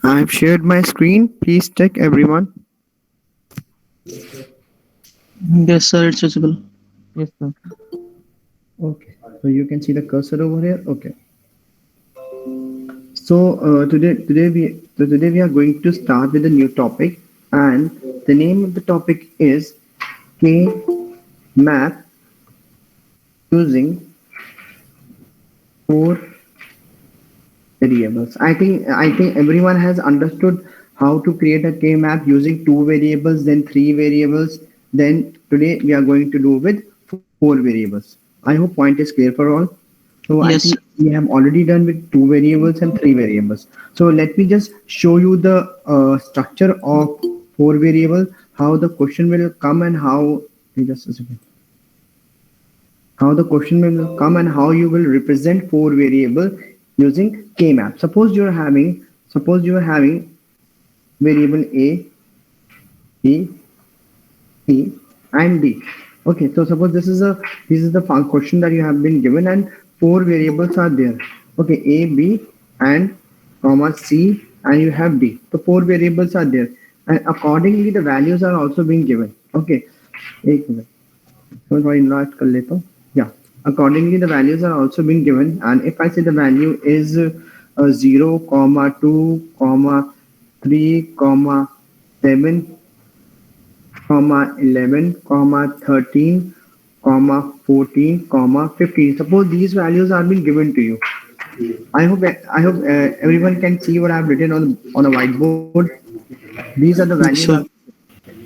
I've shared my screen. Please check everyone. Yes, sir, it's visible. Yes, sir. Okay, so you can see the cursor over here. Okay. So today we are going to start with a new topic, and the name of the topic is K map using four variables. I think everyone has understood how to create a K map using two variables, then three variables. Then today we are going to do with four variables. I hope point is clear for all. So I think Yes, sir. we have already done with two variables and three variables. So let me just show you the structure of four variable, how the question will come and how. Just a second. How the question will come and how you will represent four variable using K-map. Suppose you are having variable A, B, C, and D. Okay, so suppose this is the question that you have been given and four variables are there. Okay, A, B, and comma C, and you have D. So four variables are there, and accordingly the values are also being given. Okay, एक minute so थोड़ा enlarge कर लेता हूँ. Yeah, accordingly the values are also being given, and if I say the value is 0, 2, 3, 7, 11, 13, 14, 15. Suppose these values are being given to you. I hope everyone can see what I have written on a whiteboard. These are the values. Yes, sir.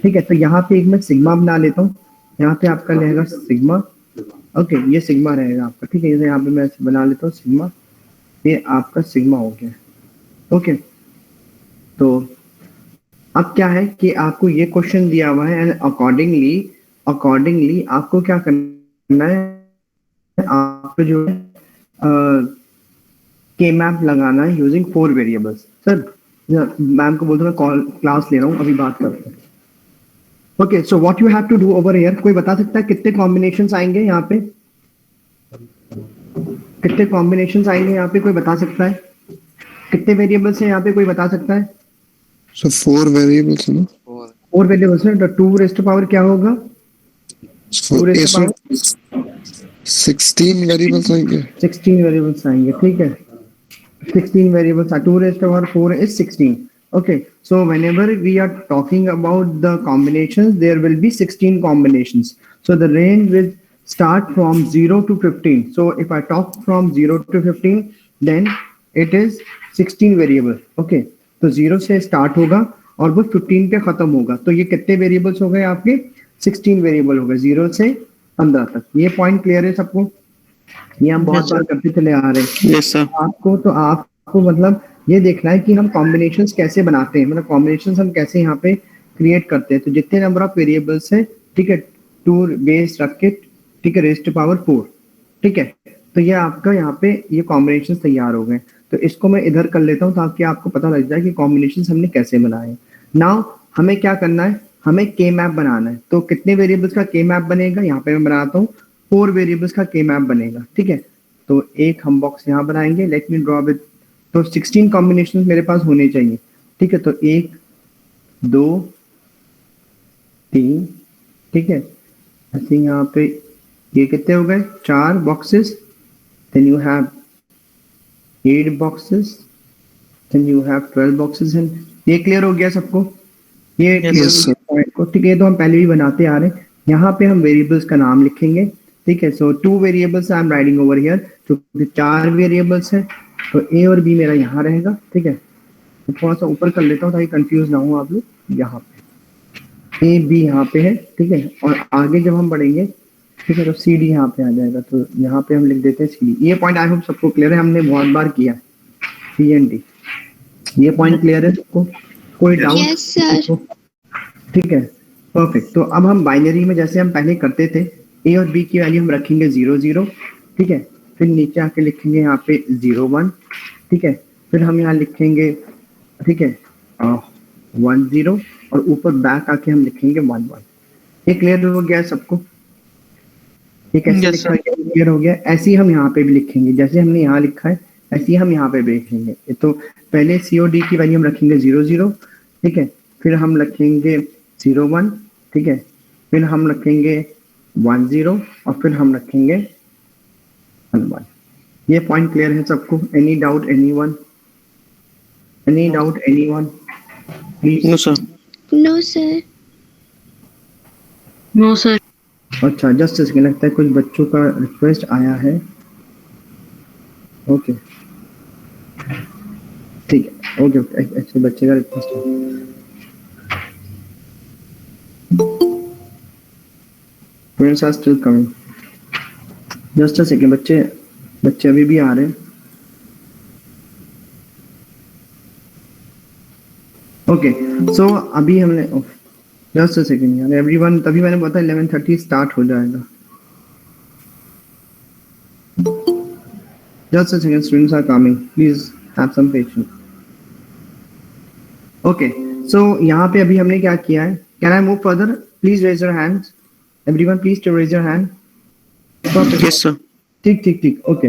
ठीक है, तो यहाँ पे एक मैं sigma बना लेता हूँ. यहाँ पे आपका रहेगा सिग्मा. ओके, ये सिग्मा रहेगा आपका. ठीक है, जैसे यहाँ पे मैं बना लेता हूँ सिग्मा. ये आपका सिग्मा हो गया. ओके, तो अब क्या है कि आपको ये क्वेश्चन दिया हुआ है एंड अकॉर्डिंगली आपको क्या करना है. आपको जो है के मैप लगाना है using four variables. Sir ma'am को बोलते मैं कॉल क्लास ले रहा हूँ, अभी बात करते हैं. Okay, so what you have to do over here. कोई बता सकता है कितने कॉम्बिनेशंस आएंगे यहाँ पे? कितने कॉम्बिनेशंस आएंगे यहाँ पे? कोई बता सकता है? कितने वेरिएबल्स हैं यहाँ पे? कोई बता सकता है? So four variables, है ना? फोर वेरिएबल्स है. तो 2 रेज़ टू पावर क्या होगा? So 2 रेज़ टू इसमें पावर 16 variables आएंगे. 16 वेरिएबल्स आएंगे. ठीक है, 16 variables are 2 raised to power 4 is 16. Okay, so whenever we are talking about the combinations, there will be 16 combinations. So the range will start from 0 to 15. So if I talk from 0 to 15, then it is 16 variable. Okay, तो 0 से start होगा और वो 15 पे खत्म होगा. तो ये कितने वेरिएबल्स हो गए आपके? 16 वेरिएबल हो गए 0 से 15 तक. ये पॉइंट क्लियर है सबको? ये हम बहुत बार करते चले आ रहे हैं. Yes, sir. आपको मतलब ये देखना है कि हम कॉम्बिनेशंस कैसे बनाते हैं, मतलब कॉम्बिनेशंस हम कैसे यहाँ पे क्रिएट करते हैं. तो जितने नंबर ऑफ वेरिएबल्स है, ठीक है, 2 बेस रख के, ठीक है, रेज़ टू पावर 4. ठीक है, तो ये आपका यहाँ पे ये कॉम्बिनेशंस तैयार हो गए. तो इसको मैं इधर कर लेता हूँ ताकि आपको पता लग जाए कि कॉम्बिनेशंस हमने कैसे बनाए. नाउ हमें क्या करना है, हमें के मैप बनाना है. तो कितने वेरिएबल्स का के मैप बनेगा? यहाँ पे मैं बनाता हूँ 4 वेरिएबल्स का के मैप बनेगा. ठीक है, तो एक हम बॉक्स यहाँ बनाएंगे. Let me draw with. तो 16 कॉम्बिनेशन मेरे पास होने चाहिए. ठीक है, तो 1, 2, 3. ठीक है, ऐसे यहाँ पे ये कितने हो गए? 4 boxes. Then you have 8 boxes. Then you have 12 boxes. And ये क्लियर हो गया सबको? ये Yes, sir. पॉइंट को. ठीक है, तो हम पहले भी बनाते आ रहे हैं. यहाँ पे हम वेरिएबल्स का नाम लिखेंगे. ठीक है, सो 2 variables I am writing over here. क्योंकि 4 वेरिएबल्स है तो ए और बी मेरा यहाँ रहेगा. ठीक है, तो थोड़ा सा ऊपर कर लेता हूँ ताकि कंफ्यूज ना हो आप लोग. यहाँ पे ए बी यहाँ पे है. ठीक है, और आगे जब हम बढ़ेंगे, ठीक है, तो सी डी यहाँ पे आ जाएगा. तो यहाँ पे हम लिख देते हैं सी डी. ये पॉइंट आई होप सबको क्लियर है, हमने बहुत बार किया सी एंड डी. ये पॉइंट क्लियर है सबको? कोई डाउट? Yes, sir. ठीक है, परफेक्ट. तो अब हम बाइनरी में जैसे हम पहले करते थे, ए और बी की वैल्यू हम रखेंगे 0 0. ठीक है, फिर नीचे आके लिखेंगे यहाँ पे 0 1. ठीक है, फिर हम यहाँ लिखेंगे, ठीक है, 1 0, और ऊपर बैक आके हम लिखेंगे 1 1. ये क्लियर हो गया सबको? ये कैसे Yes, लिखा गया, क्लियर हो गया। ऐसे ही हम यहाँ पे भी लिखेंगे, जैसे हमने यहाँ लिखा है ऐसे ही हम यहाँ पे भी लिखेंगे। ये तो पहले COD की वैल्यू हम रखेंगे 00, ठीक है, फिर हम रखेंगे 01, ठीक है, फिर हम रखेंगे 10 और फिर हम रखेंगे 11। ये पॉइंट क्लियर है सबको? Any doubt anyone? Any doubt anyone please? No, sir. No, sir. No, sir. अच्छा, जस्ट इसके लगता है कुछ बच्चों का रिक्वेस्ट आया है। ओके ठीक है, ओके ओके, ऐसे बच्चे का रिक्वेस्ट है। Students are still coming. Just a second, बच्चे अभी भी आ रहे हैं। ओके सो अभी हमने जस्ट अ सेकंड यार एवरीवन, तभी मैंने बताया 11:30 स्टार्ट हो जाएगा। Just a second, students are coming, please have some patience. Okay so यहाँ पे अभी हमने क्या किया है? Can I move further? Please raise your hands, everyone please to raise your hand. Yes, sir. ठीक ठीक ठीक, ओके।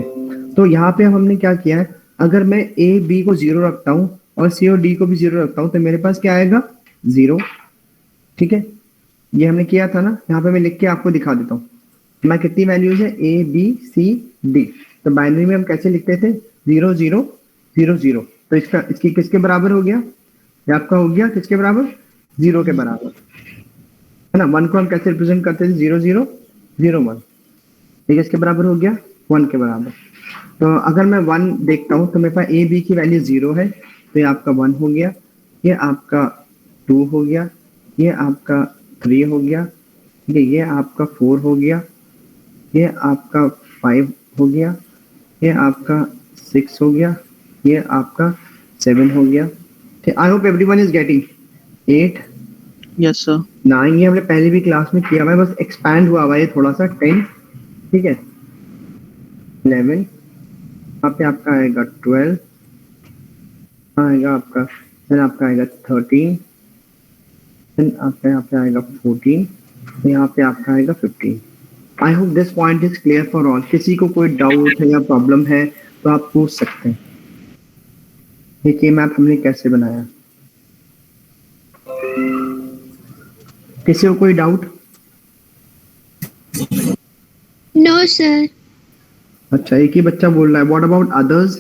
तो यहाँ पे हमने क्या किया है, अगर मैं A B को 0 रखता हूँ और C और D को भी 0 रखता हूँ तो मेरे पास क्या आएगा? 0, ठीक है। ये हमने किया था ना, यहाँ पे मैं लिख के आपको दिखा देता हूँ। हमारी कितनी वैल्यूज है? A B C D। तो बाइनरी में हम कैसे लिखते थे? 0 0 0 0। तो इसकी किसके बराबर हो गया? ये आपका हो गया किसके बराबर? 0 के बराबर, है ना। 1 को हम कैसे रिप्रेजेंट करते थे? 0 0 0 1। ये किसके बराबर हो गया? 1 के बराबर। तो अगर मैं 1 देखता हूँ तो मेरे पास A B की वैल्यू 0 है, तो ये आपका 1 हो गया, ये आपका 2 हो गया, ये आपका 3 हो गया, ये आपका 4 हो गया, ये आपका 5 हो गया, ये आपका 6 हो गया, ये आपका 7 हो गया। I hope everyone is getting. 8 Yes, sir. 9 ये हमने पहले भी क्लास में किया हुआ है, बस एक्सपैंड हुआ हुआ है थोड़ा सा। 10, ठीक है, 11, यहाँ पे आपका आएगा 12, आएगा आपका, फिर आपका आएगा 13, फिर आपका यहाँ पे आएगा 14, यहाँ पे आपका आएगा 15। I hope this point is clear for all. किसी को कोई डाउट है या प्रॉब्लम है तो आप पूछ सकते हैं। ये के मैप हमने कैसे बनाया? किसी को कोई डाउट? No, sir. अच्छा, एक ही बच्चा बोल रहा है। What about others?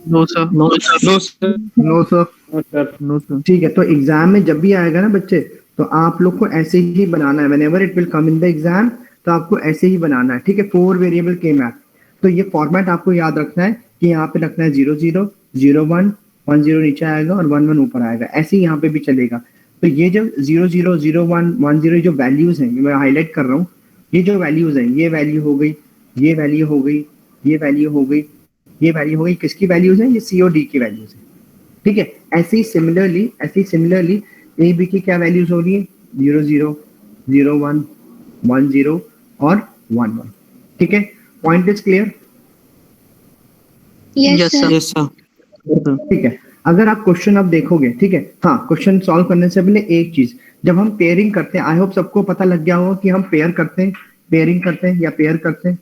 No, sir. No, sir. No, sir. No sir. No, sir. No, sir. ठीक है, तो एग्जाम में जब भी आएगा ना बच्चे, तो आप लोग को ऐसे ही बनाना है। Whenever it will come in the exam, तो आपको ऐसे ही बनाना है, ठीक है। 4 वेरिएबल के मैप। तो ये फॉर्मेट आपको याद रखना है कि यहाँ पे रखना है 0 0 0 1 1 0 नीचे आएगा और 1 1 ऊपर आएगा। ऐसे ही यहाँ पे भी चलेगा। तो ये जो 0 0 0 1 1 0 जो वैल्यूज हैं, मैं हाईलाइट कर रहा हूँ, ये जो वैल्यूज हैं, ये वैल्यू हो गई, ये वैल्यू हो गई, ये वैल्यू हो गई, ये वैल्यू हो गई। किसकी वैल्यूज हैं? ये C और D की वैल्यूज है, ठीक है। ऐसे ही सिमिलरली A B की क्या वैल्यूज हो रही है? 0 0 0 1 1 0 और 1 1, ठीक है। Point is clear? Yes, Yes, sir. sir. Yes, sir. ठीक है। अगर आप क्वेश्चन अब देखोगे, ठीक है, हाँ, क्वेश्चन सॉल्व करने से पहले एक चीज, जब हम पेयरिंग करते हैं, आई होप सबको पता लग गया होगा कि हम पेयर करते हैं, पेयरिंग करते हैं या पेयर करते हैं।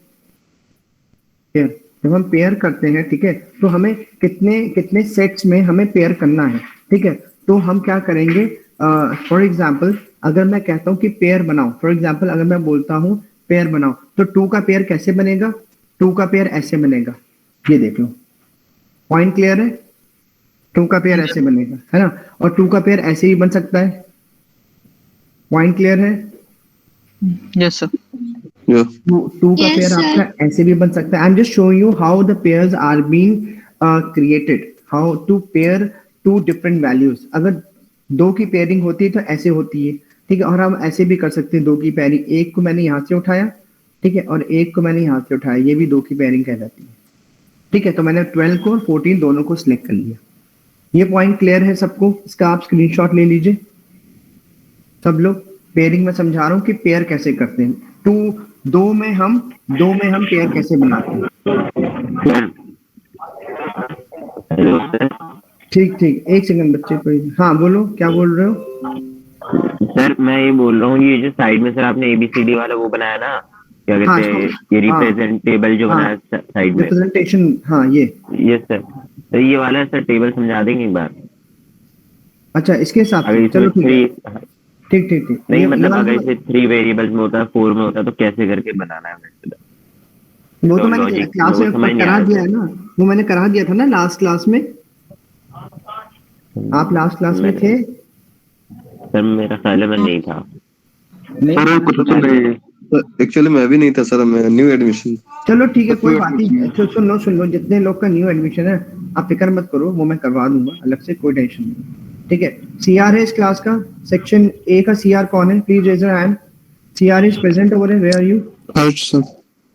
पेयर, जब हम पेयर करते हैं, ठीक है, तो हमें कितने कितने सेट्स में हमें पेयर करना है, ठीक है। तो हम क्या करेंगे? फॉर एग्जाम्पल अगर मैं कहता हूँ कि पेयर बनाओ, फॉर एग्जाम्पल अगर मैं बोलता हूँ पेयर बनाओ, तो 2 का पेयर कैसे बनेगा? 2 का पेयर ऐसे बनेगा, ये देख लो। पॉइंट क्लियर है? 2 का पेयर ऐसे बनेगा, है ना। और 2 का पेयर ऐसे ही बन सकता है। पॉइंट क्लियर है? Yes, sir. Yeah. 2 का Yes, पेयर sir. आपका ऐसे भी बन सकता है। I am just showing you how the pairs are being created, how to pair 2 different values. अगर 2 की पेयरिंग होती है तो ऐसे होती है, ठीक है। और हम ऐसे भी कर सकते हैं 2 की पेयरिंग, एक को मैंने यहाँ से उठाया, ठीक है, और एक को मैंने यहाँ से उठाया, ये भी 2 की पेयरिंग कहलाती है, ठीक है। तो मैंने 12 को और 14 दोनों को सिलेक्ट कर लिया। ये पॉइंट क्लियर है सबको? इसका आप स्क्रीनशॉट ले लीजिए सब लोग। पेयरिंग में समझा रहा हूँ कि पेयर कैसे करते हैं। 2 में हम पेयर कैसे बनाते हैं। ठीक ठीक, एक सेकंड बच्चे, कोई, हाँ बोलो, क्या बोल रहे हो? सर मैं ये बोल रहा हूँ, ये जो साइड में सर आपने ABCD वाला वो बनाया ना, क्या कहते हाँ, हैं इसको- ये हाँ। रिप्रेजेंट टेबल जो हाँ। बनाया साइड में, रिप्रेजेंटेशन, हाँ ये। Yes sir. तो ये वाला सर टेबल समझा देंगे एक बार, अच्छा, इसके हिसाब अगर से इसमें चलो ठीक है। 3 ठीक ठीक ठीक। नहीं ये मतलब वाला अगर तो- इसे 3 वेरिएबल्स में होता है, 4 में होता है, तो कैसे करके बनाना है हमें? वो तो तो मैंने लॉजिक क्लास वो में समझ नहीं आ करा रहा दिया था। है ना। वो मैंने करा दिया था ना लास्ट क्लास में। आप लास्ट क्लास में थे? सर मेरा ख्याल है मैं नहीं था। नहीं सर था कुछ ना? नहीं, एक्चुअली मैं भी नहीं था सर, मैं न्यू एडमिशन। चलो ठीक है, कोई बात नहीं। सुन लो, जितने लोग का न्यू एडमिशन है आप फिक्र मत करो, वो मैं करवा दूंगा अलग से, कोई टेंशन नहीं। ठीक है, सीआर है इस क्लास का। सेक्शन ए का सीआर कौन है? Please raise your hand. CR is present over, where are you? Harsh sir.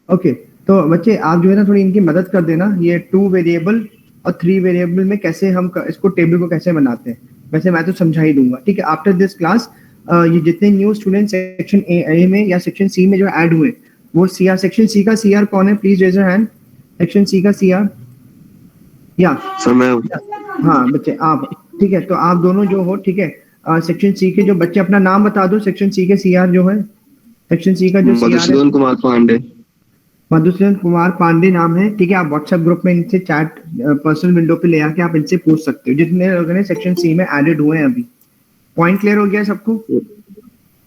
Okay, तो बच्चे आप जो है ना थोड़ी इनकी मदद कर देना। ये 2 वेरिएबल और 3 वेरिएबल में कैसे हम इसको टेबल को कैसे बनाते हैं, वैसे मैं तो समझा ही दूंगा। ठीक है, आफ्टर दिस क्लास ये जितने न्यू स्टूडेंट सेक्शन ए में या सेक्शन सी में जो ऐड हुए, वो सीआर, सेक्शन सी का सीआर कौन है? Please raise your hand. Section C का सीआर, या सर मैं हाँ बच्चे आप। ठीक है, तो आप दोनों जो हो, ठीक है, सेक्शन सी के जो बच्चे अपना नाम बता दो। सेक्शन सी के सीआर जो है, सेक्शन सी का जो सीआर है, मधुसूदन कुमार पांडे। मधुसूदन कुमार पांडे नाम है। ठीक है, आप व्हाट्सएप ग्रुप में इनसे चैट पर्सनल विंडो पे ले आके आप इनसे पूछ सकते हो, जितने लोगों ने सेक्शन सी में एडेड हुए हैं अभी। पॉइंट क्लियर हो गया सबको?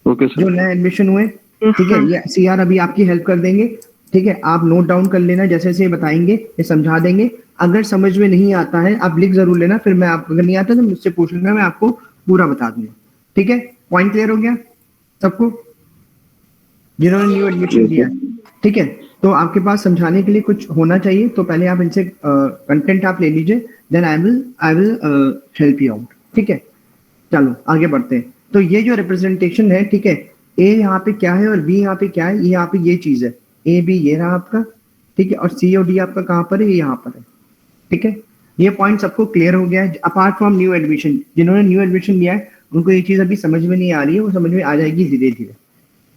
ओके जो सर। नए एडमिशन हुए, ठीक है, ये सीआर अभी आपकी हेल्प कर देंगे। ठीक है, आप नोट डाउन कर लेना, जैसे जैसे बताएंगे ये समझा देंगे। अगर समझ में नहीं आता है आप लिख जरूर लेना, फिर मैं आप अगर नहीं आता तो मुझसे पूछ लेना, मैं आपको पूरा बता दूंगा। ठीक है, पॉइंट क्लियर हो गया सबको जिन्होंने न्यू एडमिशन किया है? ठीक है, तो आपके पास समझाने के लिए कुछ होना चाहिए, तो पहले आप इनसे कंटेंट आप ले लीजिए, then I will help you out. ठीक है, चलो आगे बढ़ते हैं। तो ये जो रिप्रेजेंटेशन है, ठीक है, ए यहाँ पे क्या है और बी यहाँ पे क्या है, ये यहाँ पे ये चीज है। ए बी ये रहा आपका, ठीक है, और सी और डी आपका कहाँ पर है? ये यहाँ पर है। ठीक है, ये पॉइंट सबको क्लियर हो गया है? अपार्ट फ्रॉम न्यू एडमिशन, जिन्होंने न्यू एडमिशन लिया है उनको ये चीज अभी समझ में नहीं आ रही है, वो समझ में आ जाएगी धीरे धीरे।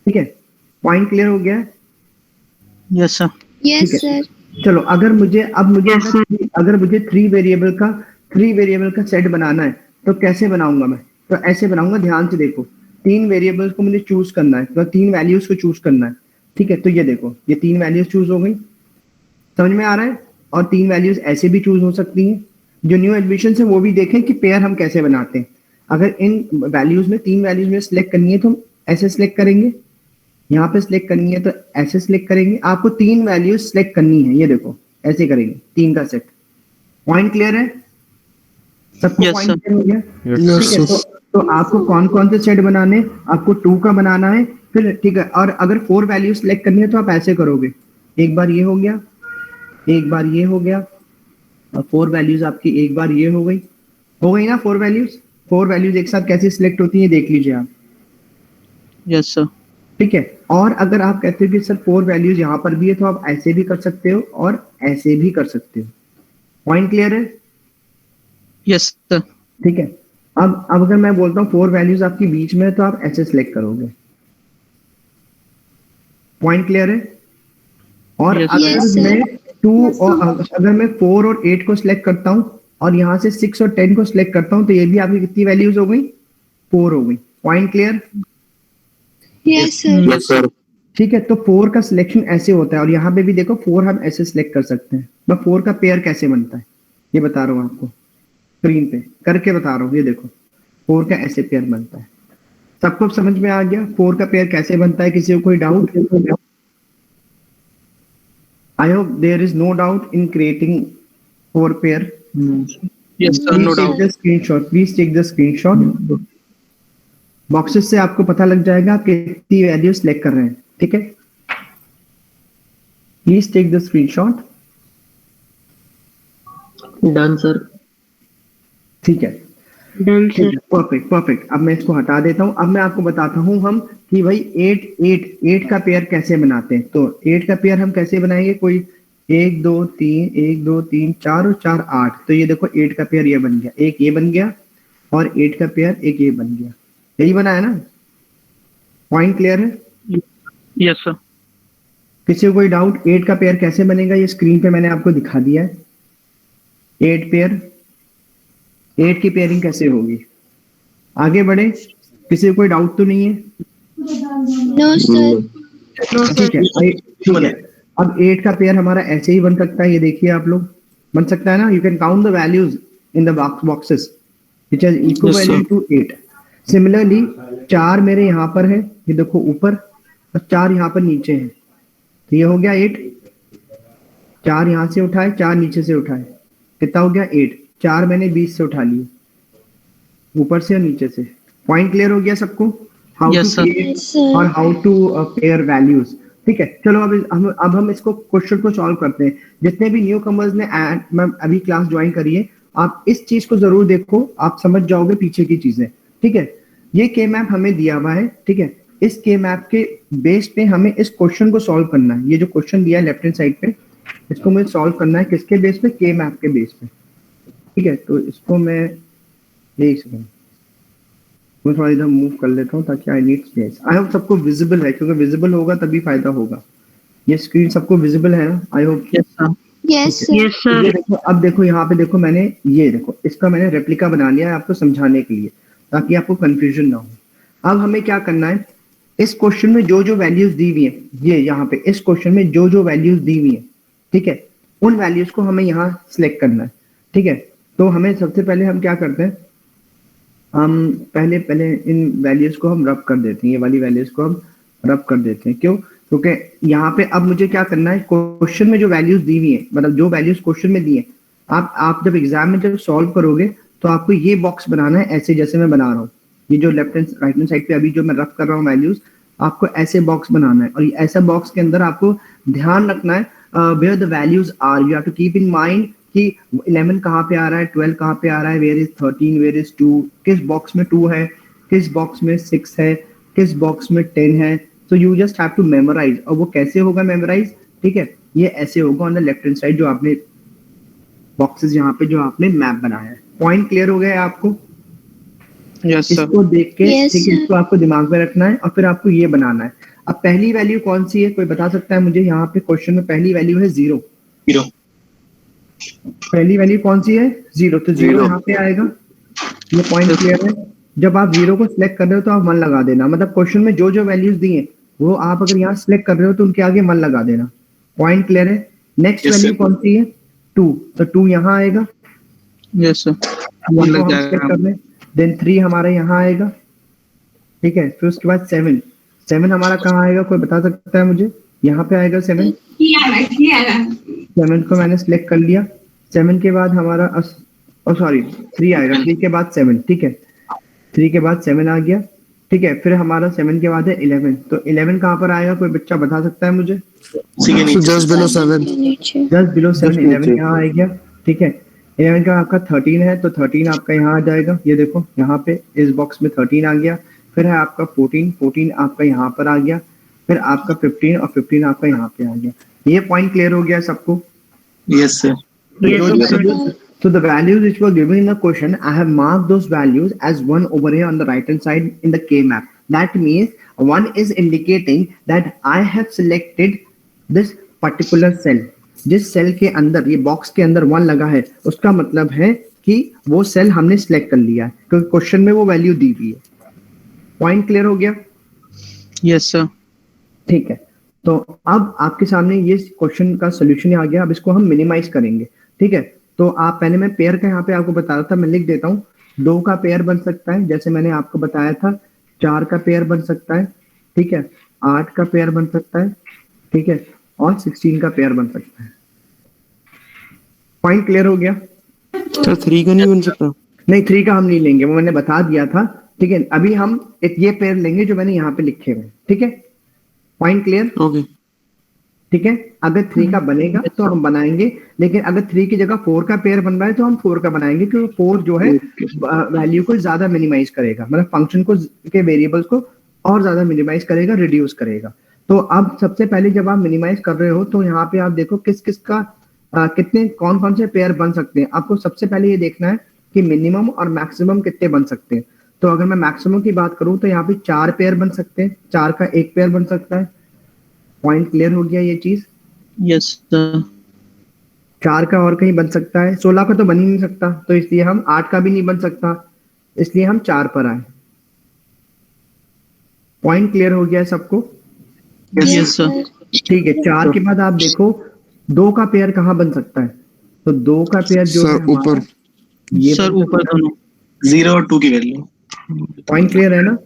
ठीक है, पॉइंट क्लियर हो गया है? Yes, sir. Yes, ठीक है। sir. चलो, अगर मुझे अगर मुझे 3 वेरिएबल का सेट बनाना है तो कैसे बनाऊंगा मैं? तो ऐसे बनाऊंगा, ध्यान से देखो। 3 वेरिएबल्स को मुझे चूज करना है, तो 3 वैल्यूज को चूज करना है। ठीक है, तो ये देखो, ये 3 वैल्यूज चूज हो गई, समझ में आ रहा है? और 3 वैल्यूज ऐसे भी चूज हो सकती हैं। जो न्यू एडमिशन है वो भी देखें कि पेयर हम कैसे बनाते हैं। अगर इन वैल्यूज में 3 वैल्यूज में सिलेक्ट करनी है तो हम ऐसे सिलेक्ट करेंगे, यहाँ पे सिलेक्ट करनी है तो ऐसे सिलेक्ट करेंगे। आपको 3 वैल्यूज सिलेक्ट करनी है, ये देखो ऐसे करेंगे, 3 का सेट। पॉइंट क्लियर है सबको? Yes, point sir. क्लियर हो गया? यस ठीक है, तो आपको कौन कौन से सेट बनाने हैं? आपको 2 का बनाना है, फिर ठीक है। और अगर 4 वैल्यूज सिलेक्ट करनी है तो आप ऐसे करोगे, एक बार ये हो गया, एक बार ये हो गया, और 4 वैल्यूज आपकी एक बार ये हो गई ना 4 वैल्यूज। 4 वैल्यूज एक साथ कैसे सिलेक्ट होती है देख लीजिए आप। Yes, sir. ठीक है, और अगर आप कहते हो कि सर 4 वैल्यूज यहाँ पर भी है तो आप ऐसे भी कर सकते हो और ऐसे भी कर सकते हो। पॉइंट क्लियर है? Yes, sir. ठीक है, अब अगर मैं बोलता हूँ 4 वैल्यूज आपकी बीच में है तो आप ऐसे सिलेक्ट करोगे। पॉइंट क्लियर है? और Yes, अगर sir. मैं 2 और अगर मैं 4 और 8 को सिलेक्ट करता हूँ और यहाँ से 6 और 10 को सिलेक्ट करता हूँ, तो ये भी आपकी कितनी वैल्यूज हो गई? 4 हो गई। Point clear? Yes, sir. Yes sir. ठीक है, तो 4 का सिलेक्शन ऐसे होता है, और यहाँ पे भी देखो 4 हम ऐसे सिलेक्ट कर सकते हैं। मैं 4 का पेयर कैसे बनता है ये बता रहा हूँ आपको, स्क्रीन पे करके बता रहा हूँ। ये देखो 4 का ऐसे पेयर बनता है। सबको समझ में आ गया 4 का पेयर कैसे बनता है? किसी को कोई doubt? I hope there is no doubt in creating 4 pair. Yes, sir. No doubt. Please take the screenshot. Boxes से आपको पता लग जाएगा आप कितनी वैल्यू सिलेक्ट कर रहे हैं। ठीक है, please take the screenshot. Done, sir. ठीक है, Done, परफेक्ट। अब मैं इसको हटा देता हूँ। अब मैं आपको बताता हूँ हम कि भाई 8 का पेयर कैसे बनाते हैं। तो 8 का पेयर हम कैसे बनाएंगे? कोई 1 2 3 4 और 4 8। तो ये देखो 8 का पेयर ये बन गया, एक ये बन गया, और 8 का पेयर एक ये बन गया। यही बना है ना? पॉइंट क्लियर है? Yes, sir. किसी को कोई डाउट? 8 का पेयर कैसे बनेगा ये स्क्रीन पे मैंने आपको दिखा दिया है। 8 की पेयरिंग कैसे होगी? आगे बढ़े, किसी को कोई डाउट तो नहीं है? No, sir. ठीक है ठीक है। अब 8 का पेयर हमारा ऐसे ही बन सकता है, ये देखिए आप लोग, बन सकता है ना। You can count the values in the boxes which is equivalent to 8। Similarly 4 मेरे यहाँ पर है, ये देखो ऊपर, और 4 यहाँ पर नीचे है, तो ये हो गया 8। 4 यहाँ से उठाए, 4 नीचे से उठाए, कितना हो गया 8। 4 मैंने 20 से उठा लिए, ऊपर से और नीचे से। पॉइंट क्लियर हो गया सबको, how Yes, to sir. Yes, sir. और हाउ टू पेयर वैल्यूज। ठीक है, चलो अब हम इसको क्वेश्चन को सॉल्व करते हैं। जितने भी न्यू कमर्स ने मैम अभी क्लास ज्वाइन करी है, आप इस चीज को जरूर देखो, आप समझ जाओगे पीछे की चीजें। ठीक है, ये के मैप हमें दिया हुआ है। ठीक है, इस के मैप के बेस पे हमें इस क्वेश्चन को सॉल्व करना है। ये जो क्वेश्चन दिया है लेफ्ट हैंड साइड पे, इसको मुझे सॉल्व करना है किसके बेस पे, के मैप के बेस पे। ठीक है, तो इसको मैं एक सेकंड मैं थोड़ा इधर मूव कर लेता हूँ ताकि I need space. I hope सबको विजिबल है, क्योंकि विजिबल होगा तभी फायदा होगा। ये स्क्रीन सबको विजिबल है ना, I hope. Yes, sir. Yes, sir. Yes, sir. ये देखो, अब देखो यहाँ पे देखो, मैंने ये देखो इसका मैंने रेप्लिका बना लिया है आपको समझाने के लिए, ताकि आपको कंफ्यूजन ना हो। अब हमें क्या करना है, इस क्वेश्चन में जो जो वैल्यूज दी हुई है, ये यहाँ पे इस क्वेश्चन में जो जो वैल्यूज दी हुई है, ठीक है, उन वैल्यूज को हमें यहाँ सिलेक्ट करना है। ठीक है, तो हमें सबसे पहले हम क्या करते हैं, हम पहले इन वैल्यूज को हम रब कर देते हैं। ये वाली वैल्यूज को हम रब कर देते हैं। क्यों? क्योंकि यहाँ पे अब मुझे क्या करना है, क्वेश्चन में जो वैल्यूज दी हुई है, मतलब जो वैल्यूज क्वेश्चन में दी है, आप जब एग्जाम में जब सॉल्व करोगे तो आपको ये बॉक्स बनाना है, ऐसे जैसे मैं बना रहा हूँ। ये जो left hand right hand side पे अभी जो मैं रब कर रहा हूँ वैल्यूज, आपको ऐसे बॉक्स बनाना है। और ये ऐसा बॉक्स के अंदर आपको ध्यान रखना है where the values are. You have to keep in mind कि 11 कहाँ पे आ रहा है, 12 कहाँ पे आ रहा है, वेयर इज 13, वेयर इज 2, किस बॉक्स में 2 है, किस बॉक्स में 6 है, किस बॉक्स में 10 है। तो you just have to memorize. और वो कैसे होगा मेमोराइज? ठीक है, ये ऐसे होगा on the left hand side, जो आपने बॉक्सेस यहाँ पे जो आपने मैप बनाया है। पॉइंट क्लियर हो गया है आपको? Yes, sir. इसको देख के Yes, ठीक है, sir. इसको आपको दिमाग में रखना है और फिर आपको ये बनाना है। अब पहली वैल्यू कौन सी है, कोई बता सकता है मुझे? यहाँ पे क्वेश्चन में पहली वैल्यू है 0। Zero. पहली वैल्यू कौन सी है? 0। तो 0 Zero. यहाँ पे आएगा। ये पॉइंट क्लियर है? जब आप 0 को सिलेक्ट कर रहे हो तो आप 1 लगा देना। मतलब क्वेश्चन में जो जो वैल्यूज दी हैं वो आप अगर यहाँ सिलेक्ट कर रहे हो तो उनके आगे 1 लगा देना। पॉइंट क्लियर है? Next Yes, value sir. कौन सी है? 2। तो 2 यहाँ आएगा, Yes, sir. इसको लग हम जाएगा। सिलेक्ट कर रहे हैं। देन 3 हमारा यहाँ आएगा। ठीक है, फिर उसके बाद 7 हमारा कहाँ आएगा, कोई बता सकता है मुझे? यहाँ पे आएगा 7। 7 को मैंने सिलेक्ट कर लिया। 7 के बाद हमारा 3 आएगा। 3 के बाद 7। ठीक है, 3 के बाद 7 आ गया। ठीक है, फिर हमारा 7 के बाद है 11। तो 11 कहाँ पर आएगा, कोई बच्चा बता सकता है मुझे? Just below 7. नीचे। Just below 7। Just 11 नीचे। यहाँ आ गया। ठीक है, 11 का आपका 13 है, तो 13 आपका यहाँ आ जाएगा। ये देखो यहाँ पे इस बॉक्स में 13 आ गया। फिर है आपका 14 आपका यहाँ पर आ गया। फिर आपका 15 और 15 आपका यहाँ पे आ गया। ये पॉइंट क्लियर हो गया सबको? Yes, sir. So the values which were given in the question, I have marked those values as 1 over here on the right hand side in the K map. That means 1 is indicating that I have selected this particular cell. जिस cell के अंदर, ये box के अंदर 1 लगा है, उसका मतलब है कि वो सेल हमने सिलेक्ट कर लिया है, क्योंकि क्वेश्चन में वो वैल्यू दी हुई है। पॉइंट क्लियर हो गया? Yes, sir. ठीक है, तो अब आपके सामने ये क्वेश्चन का सोल्यूशन आ गया। अब इसको हम मिनिमाइज करेंगे। ठीक है, तो आप पहले मैं पेयर का यहाँ पे आपको बता रहा था, मैं लिख देता हूँ। 2 का पेयर बन सकता है, जैसे मैंने आपको बताया था। 4 का पेयर बन सकता है। ठीक है, 8 का पेयर बन सकता है। ठीक है, और 16 का पेयर बन सकता है। पॉइंट क्लियर हो गया? Sir, 3 का नहीं बन सकता? नहीं, 3 का हम नहीं लेंगे, वो मैंने बता दिया था। ठीक है, अभी हम एक ये पेयर लेंगे जो मैंने यहाँ पे लिखे हुए। ठीक है, पॉइंट क्लियर? Okay. ठीक है, अगर 3 का बनेगा तो हम बनाएंगे, लेकिन अगर 3 की जगह 4 का पेयर बन रहा है तो हम 4 का बनाएंगे, क्योंकि 4 जो है वैल्यू को ज्यादा मिनिमाइज करेगा, मतलब फंक्शन को के वेरिएबल्स को और ज्यादा मिनिमाइज करेगा, रिड्यूस करेगा। तो अब सबसे पहले जब आप मिनिमाइज कर रहे हो तो यहाँ पे आप देखो किस किस का कितने कौन कौन से पेयर बन सकते हैं। आपको सबसे पहले ये देखना है कि मिनिमम और मैक्सिमम कितने बन सकते हैं। तो अगर मैं मैक्सिमम की बात करूं तो यहाँ पे 4 पेयर बन सकते हैं। 4 का एक पेयर बन सकता है। पॉइंट क्लियर हो गया ये चीज? Yes, sir. 4 का और कहीं बन सकता है। 16 का तो बन ही नहीं सकता, तो इसलिए हम 8 का भी नहीं बन सकता, इसलिए हम 4 पर आए। पॉइंट क्लियर हो गया सबको? Yes, sir. ठीक है, 4 के बाद आप देखो 2 का पेयर कहाँ बन सकता है? तो 2 का पेयर जो है सर हमारा, ऊपर ये सर बन ऊपर सकता है। दोनों। 0 और 2 की वैल्यू। पॉइंट क्लियर है ना?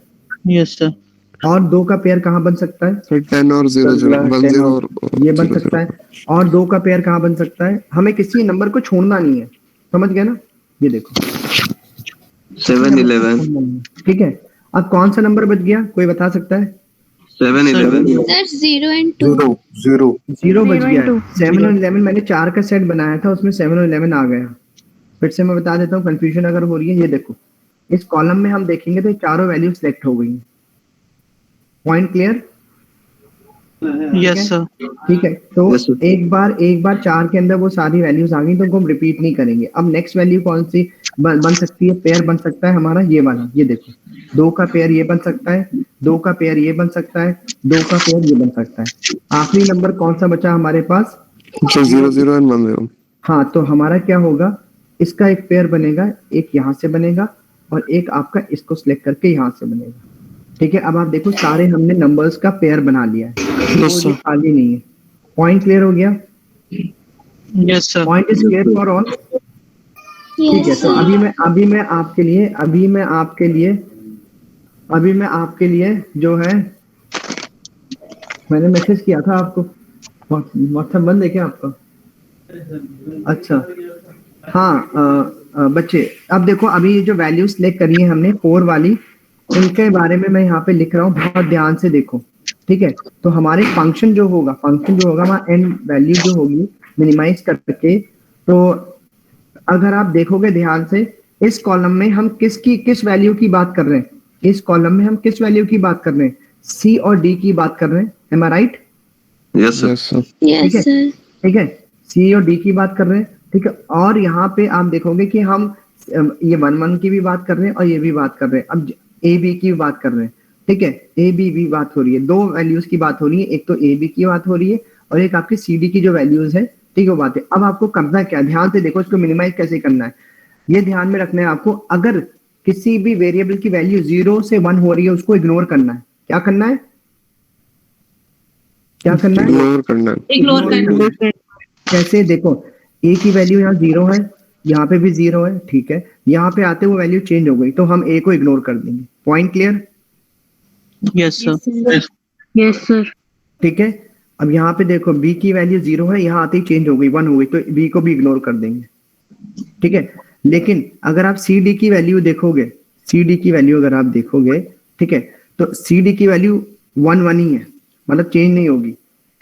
Yes sir. और 2 का पेयर कहाँ बन सकता है? सर 10 और 0 0 1 0 और ये बन 0 सकता 0 है। और 2 का पेयर कहाँ बन सकता है? हमें किसी नंबर को छोड़ना नहीं है, समझ गए ना? ये देखो 7 11 ठीक है। अब कौन सा नंबर बच गया, कोई बता सकता है? 7 11 Sir, 0 and 2. 0 0 बच गया। 7 और 11 मैंने 4 का सेट बनाया था, उसमें 7 और 11 आ गया। फिर से मैं बता देता हूँ, कंफ्यूजन अगर हो रही है। ये देखो इस कॉलम में हम देखेंगे तो चारों वैल्यू सिलेक्ट हो गई हैं। Point clear? Yes sir. ठीक है, तो Yes, sir. एक बार 4 के अंदर वो सारी वैल्यूज आ गई तो उनको हम रिपीट नहीं करेंगे। अब नेक्स्ट वैल्यू कौन सी बन सकती है? पेयर बन सकता है हमारा ये वाला, ये देखो 2 का पेयर ये बन सकता है, 2 का पेयर ये बन सकता है, 2 का पेयर ये बन सकता है। आखिरी नंबर कौन सा बचा हमारे पास? सर 0 0 एंड 1 0 हाँ, तो हमारा क्या होगा, इसका एक पेयर बनेगा, एक यहाँ से बनेगा और एक आपका इसको सिलेक्ट करके यहाँ से बनेगा। ठीक है, अब आप देखो सारे हमने नंबर्स का पेयर बना लिया है, यस कोई सर खाली नहीं है। पॉइंट क्लियर हो गया? Yes sir. Point is clear for all? ठीक है, Yes, तो sir. अभी मैं आपके लिए जो है, मैंने मैसेज किया था आपको, व्हाट्सएप बंद है क्या आपका? अच्छा हाँ, बच्चे अब देखो, अभी ये जो वैल्यू सिलेक्ट करी है हमने 4 वाली, इनके बारे में मैं यहाँ पे लिख रहा हूँ, बहुत ध्यान से देखो। ठीक है, तो हमारे फंक्शन जो होगा हमारा एंड वैल्यू जो होगी मिनिमाइज करके, तो अगर आप देखोगे ध्यान से, इस कॉलम में हम किस वैल्यू की बात कर रहे हैं? इस कॉलम में हम किस वैल्यू की बात कर रहे हैं? सी और डी की बात कर रहे हैं। Am I right? Yes, sir. Yes sir Yes, sir. ठीक है, सी और डी की बात कर रहे हैं। ठीक है, और यहाँ पे आप देखोगे कि हम ये 1 1 की भी बात कर रहे हैं और ये भी बात कर रहे हैं। अब ए बी की बात कर रहे हैं। ठीक है, ए बी भी बात हो रही है, 2 वैल्यूज की बात हो रही है, एक तो ए बी की बात हो रही है और एक आपकी सी डी की जो वैल्यूज है, ठीक है, वो बात है। अब आपको करना क्या है, ध्यान से देखो, इसको मिनिमाइज कैसे करना है, ये ध्यान में रखना है आपको। अगर किसी भी वेरिएबल की वैल्यू 0 से 1 हो रही है, उसको इग्नोर करना है। क्या करना है? क्या करना है? इग्नोर करना है इग्नोर करना है। कैसे? देखो ए की वैल्यू यहाँ 0 है, यहाँ पे भी 0 है, ठीक है, यहाँ पे आते हुए वैल्यू चेंज हो गई तो हम ए को इग्नोर कर देंगे। Point clear? Yes sir. Yes, sir. ठीक है, अब यहाँ पे देखो बी की वैल्यू 0 है, यहाँ आते ही चेंज हो गई 1 हो गई, तो बी को भी इग्नोर कर देंगे। ठीक है, लेकिन अगर आप सी डी की वैल्यू देखोगे, अगर आप देखोगे, ठीक है, तो सी डी की वैल्यू 1 1 ही है, मतलब चेंज नहीं होगी।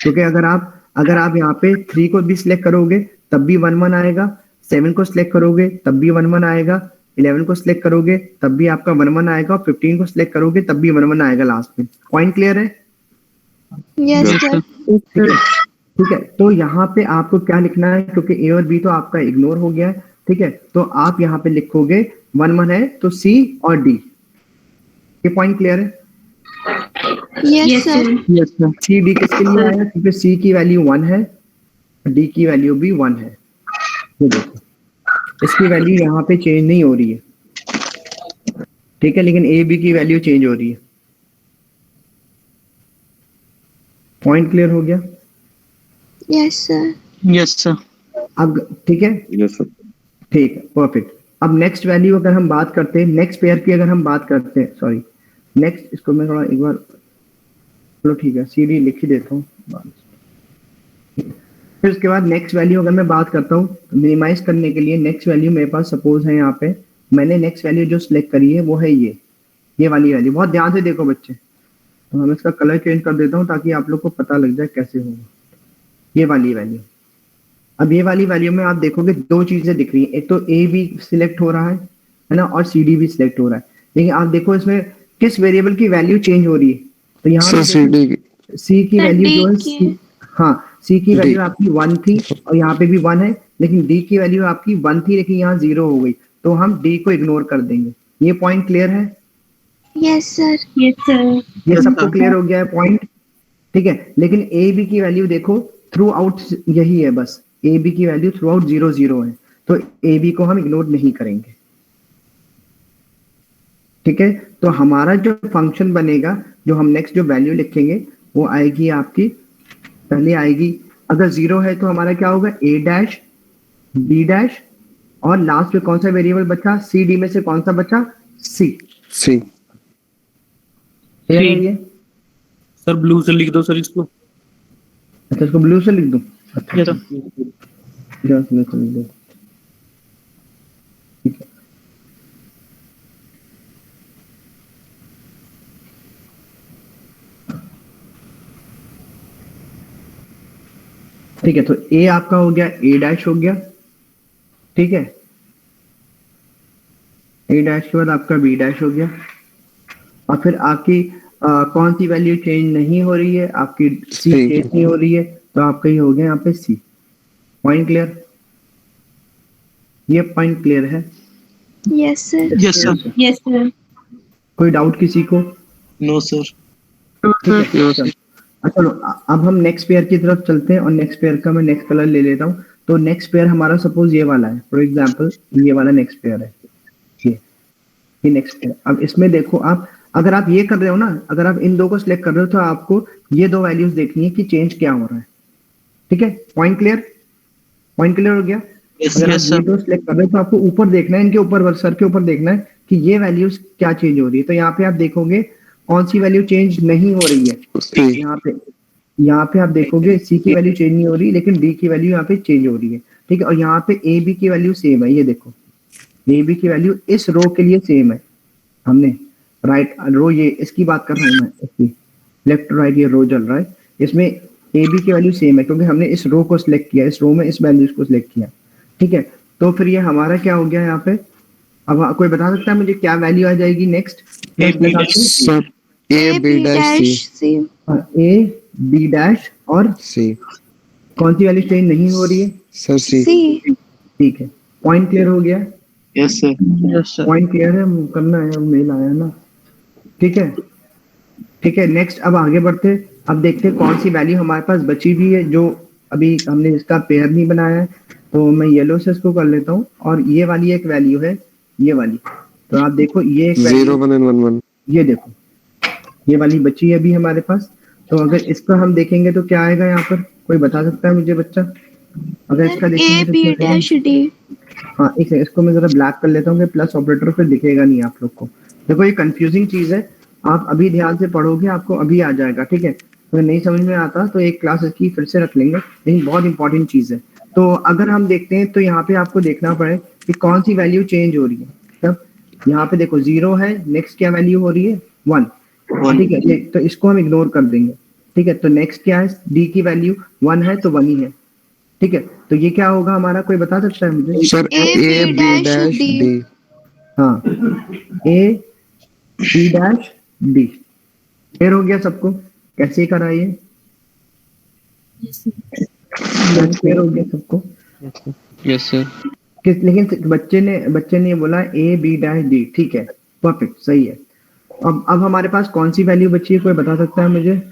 क्योंकि अगर आप यहाँ पे 3 को भी सिलेक्ट करोगे तब भी 1 1 आएगा, 7 को सिलेक्ट करोगे तब भी 1 1 आएगा, 11 को सिलेक्ट करोगे तब भी आपका 1 1 आएगा और 15 को सिलेक्ट करोगे तब भी 1 1 आएगा लास्ट में। पॉइंट क्लियर है? Yes, sir. ठीक है, तो यहाँ पे आपको क्या लिखना है, क्योंकि ए और बी तो आपका इग्नोर हो गया है। ठीक है, तो आप यहाँ पे लिखोगे 1 1 है तो सी और डी। ये पॉइंट क्लियर है? Yes, sir. Yes sir. C D किसके लिए आया? क्योंकि सी की वैल्यू 1 है, डी की वैल्यू भी 1 है। ये देखो इसकी वैल्यू यहाँ पे चेंज नहीं हो रही है, ठीक है, लेकिन ए बी की वैल्यू चेंज हो रही है। पॉइंट क्लियर हो गया? Yes, sir. Yes sir. अब ठीक है, Yes, sir. ठीक है, परफेक्ट। अब नेक्स्ट वैल्यू अगर हम बात करते हैं, नेक्स्ट पेयर की अगर हम बात करते हैं, सॉरी नेक्स्ट, इसको मैं थोड़ा एक बार, चलो ठीक है, सी डी लिख ही देता हूँ। फिर उसके बाद नेक्स्ट वैल्यू अगर मैं बात करता हूँ, मिनिमाइज करने के लिए नेक्स्ट वैल्यू मेरे पास सपोज है, यहाँ पे मैंने नेक्स्ट वैल्यू जो सिलेक्ट करी है वो है ये वाली वैल्यू। बहुत ध्यान से देखो बच्चे, तो हम इसका कलर चेंज कर देता हूँ ताकि आप लोग को पता लग जाए कैसे होगा। ये वाली वैल्यू, अब ये वाली वैल्यू में आप देखोगे 2 चीजें दिख रही है, एक तो ए भी सिलेक्ट हो रहा है ना, और सी डी भी सिलेक्ट हो रहा है। लेकिन आप देखो इसमें किस वेरिएबल की वैल्यू चेंज हो रही है, तो यहाँ सर सी डी सी की Sir, वैल्यू D जो है की। हाँ, सी की D। वैल्यू आपकी 1 थी और यहाँ पे भी 1 है, लेकिन डी की वैल्यू आपकी 1 थी लेकिन यहाँ 0 हो गई, तो हम डी को इग्नोर कर देंगे। ये पॉइंट क्लियर है? Yes, sir. Yes, sir. ये सबको क्लियर हो गया है पॉइंट? ठीक है, लेकिन ए बी की वैल्यू देखो थ्रू आउट यही है, बस ए बी की वैल्यू थ्रू आउट 0 0 है, तो ए बी को हम इग्नोर नहीं करेंगे। ठीक है, तो हमारा जो फंक्शन बनेगा, जो हम नेक्स्ट जो वैल्यू लिखेंगे वो आएगी आपकी, पहले आएगी, अगर 0 है तो हमारा क्या होगा, a डैश b डैश, और लास्ट में कौन सा वेरिएबल बचा, c d में से कौन सा बचा, c। सी क्लियर है ये? सर ब्लू से लिख दो सर इसको। अच्छा, इसको ब्लू से लिख दूं? Yes, sir. ब्लू से लिख दो, ठीक है। ठीक है, तो a आपका हो गया, a डैश हो गया, ठीक है। a डैश के बाद आपका b डैश हो गया, और फिर आपकी कौन सी वैल्यू चेंज नहीं हो रही है, आपकी c C। चेंज नहीं हो रही है, तो आपका ये हो गया यहाँ पे c। Point clear? ये पॉइंट क्लियर है? Yes, sir. Yes, sir. Yes, sir. कोई डाउट किसी को? No sir. ठीक है, चलो। चलो, अब हम नेक्स्ट पेयर की तरफ चलते हैं, और नेक्स्ट पेयर का मैं नेक्स्ट कलर ले लेता हूँ। तो नेक्स्ट पेयर हमारा सपोज ये वाला है, फॉर एग्जांपल ये वाला नेक्स्ट पेयर है, ये नेक्स्ट पेयर। अब इसमें देखो, आप अगर आप ये कर रहे हो ना, अगर आप इन दो को सिलेक्ट कर रहे हो, तो आपको ये दो वैल्यूज देखनी है कि चेंज क्या हो रहा है। ठीक है, पॉइंट क्लियर? पॉइंट क्लियर हो गया? अगर आप yes, sir. ये दो सिलेक्ट कर रहे हो तो आपको ऊपर देखना है, इनके ऊपर, सर के ऊपर देखना है कि ये वैल्यूज क्या चेंज हो रही है। तो यहाँ पे आप देखोगे कौन सी वैल्यू चेंज नहीं हो रही है। सी यहाँ पे आप देखोगे सी की वैल्यू चेंज नहीं हो रही, लेकिन डी की वैल्यू यहाँ पे चेंज हो रही है। ठीक है, और यहाँ पे ए बी की वैल्यू सेम है। ये देखो, ए बी की वैल्यू इस रो के लिए सेम है। हमने राइट रो, ये इसकी बात कर रहा हूँ मैं, इसकी लेफ्ट राइट ये रो चल रहा है, इसमें ए बी की वैल्यू सेम है, क्योंकि हमने इस रो को सिलेक्ट किया, इस रो में इस वैल्यूज को सिलेक्ट किया। ठीक है, तो फिर ये हमारा क्या हो गया यहाँ पे? अब कोई बता सकता है मुझे क्या वैल्यू आ जाएगी next? Sir A B dash C. A B dash और सी। कौन सी वैल्यू चेंज नहीं हो रही है? सर सी। C. ठीक है, पॉइंट क्लियर हो गया? Yes sir. Yes, sir. Point clear है? करना है, मेल आया ना। ठीक है, ठीक है, नेक्स्ट अब आगे बढ़ते। अब देखते हैं कौन सी वैल्यू हमारे पास बची हुई है, जो अभी हमने इसका पेयर नहीं बनाया है। तो मैं येलो से इसको कर लेता हूँ, और ये वाली एक वैल्यू है, ये वाली। तो आप देखो, ये एक 0 1 and 1 1। ये देखो, ये वाली बची है अभी हमारे पास। तो अगर इसका हम देखेंगे तो क्या आएगा यहाँ पर? कोई बता सकता है मुझे बच्चा? अगर इसका A देखेंगे तो B क्या आएगा? dash D. हाँ, एक सेकंड, इसको मैं जरा ब्लैक कर लेता हूँ कि प्लस ऑपरेटर फिर दिखेगा नहीं आप लोग को। देखो, ये कंफ्यूजिंग चीज है, आप अभी ध्यान से पढ़ोगे आपको अभी आ जाएगा। ठीक है, अगर नहीं समझ में आता तो एक क्लास इसकी फिर से रख लेंगे, लेकिन बहुत इंपॉर्टेंट चीज है। तो अगर हम देखते हैं तो यहाँ पे आपको देखना पड़े कि कौन सी वैल्यू चेंज हो रही है। तब यहाँ पे देखो 0 है, नेक्स्ट क्या वैल्यू हो रही है? 1। ठीक है, तो इसको हम इग्नोर कर देंगे। ठीक है, तो नेक्स्ट क्या है? डी की वैल्यू 1 है, तो 1 ही है। ठीक है, तो ये क्या होगा हमारा? कोई बता सकता है मुझे? Sir A B dash d. हाँ, a B dash d. Clear हो गया सबको? कैसे करा ये? क्लियर हो गया सबको? Yes, sir. लेकिन बच्चे ने बोला ए बी डैश डी। ठीक है, परफेक्ट, सही है। अब हमारे पास कौन सी वैल्यू बची है? कोई बता सकता है मुझे?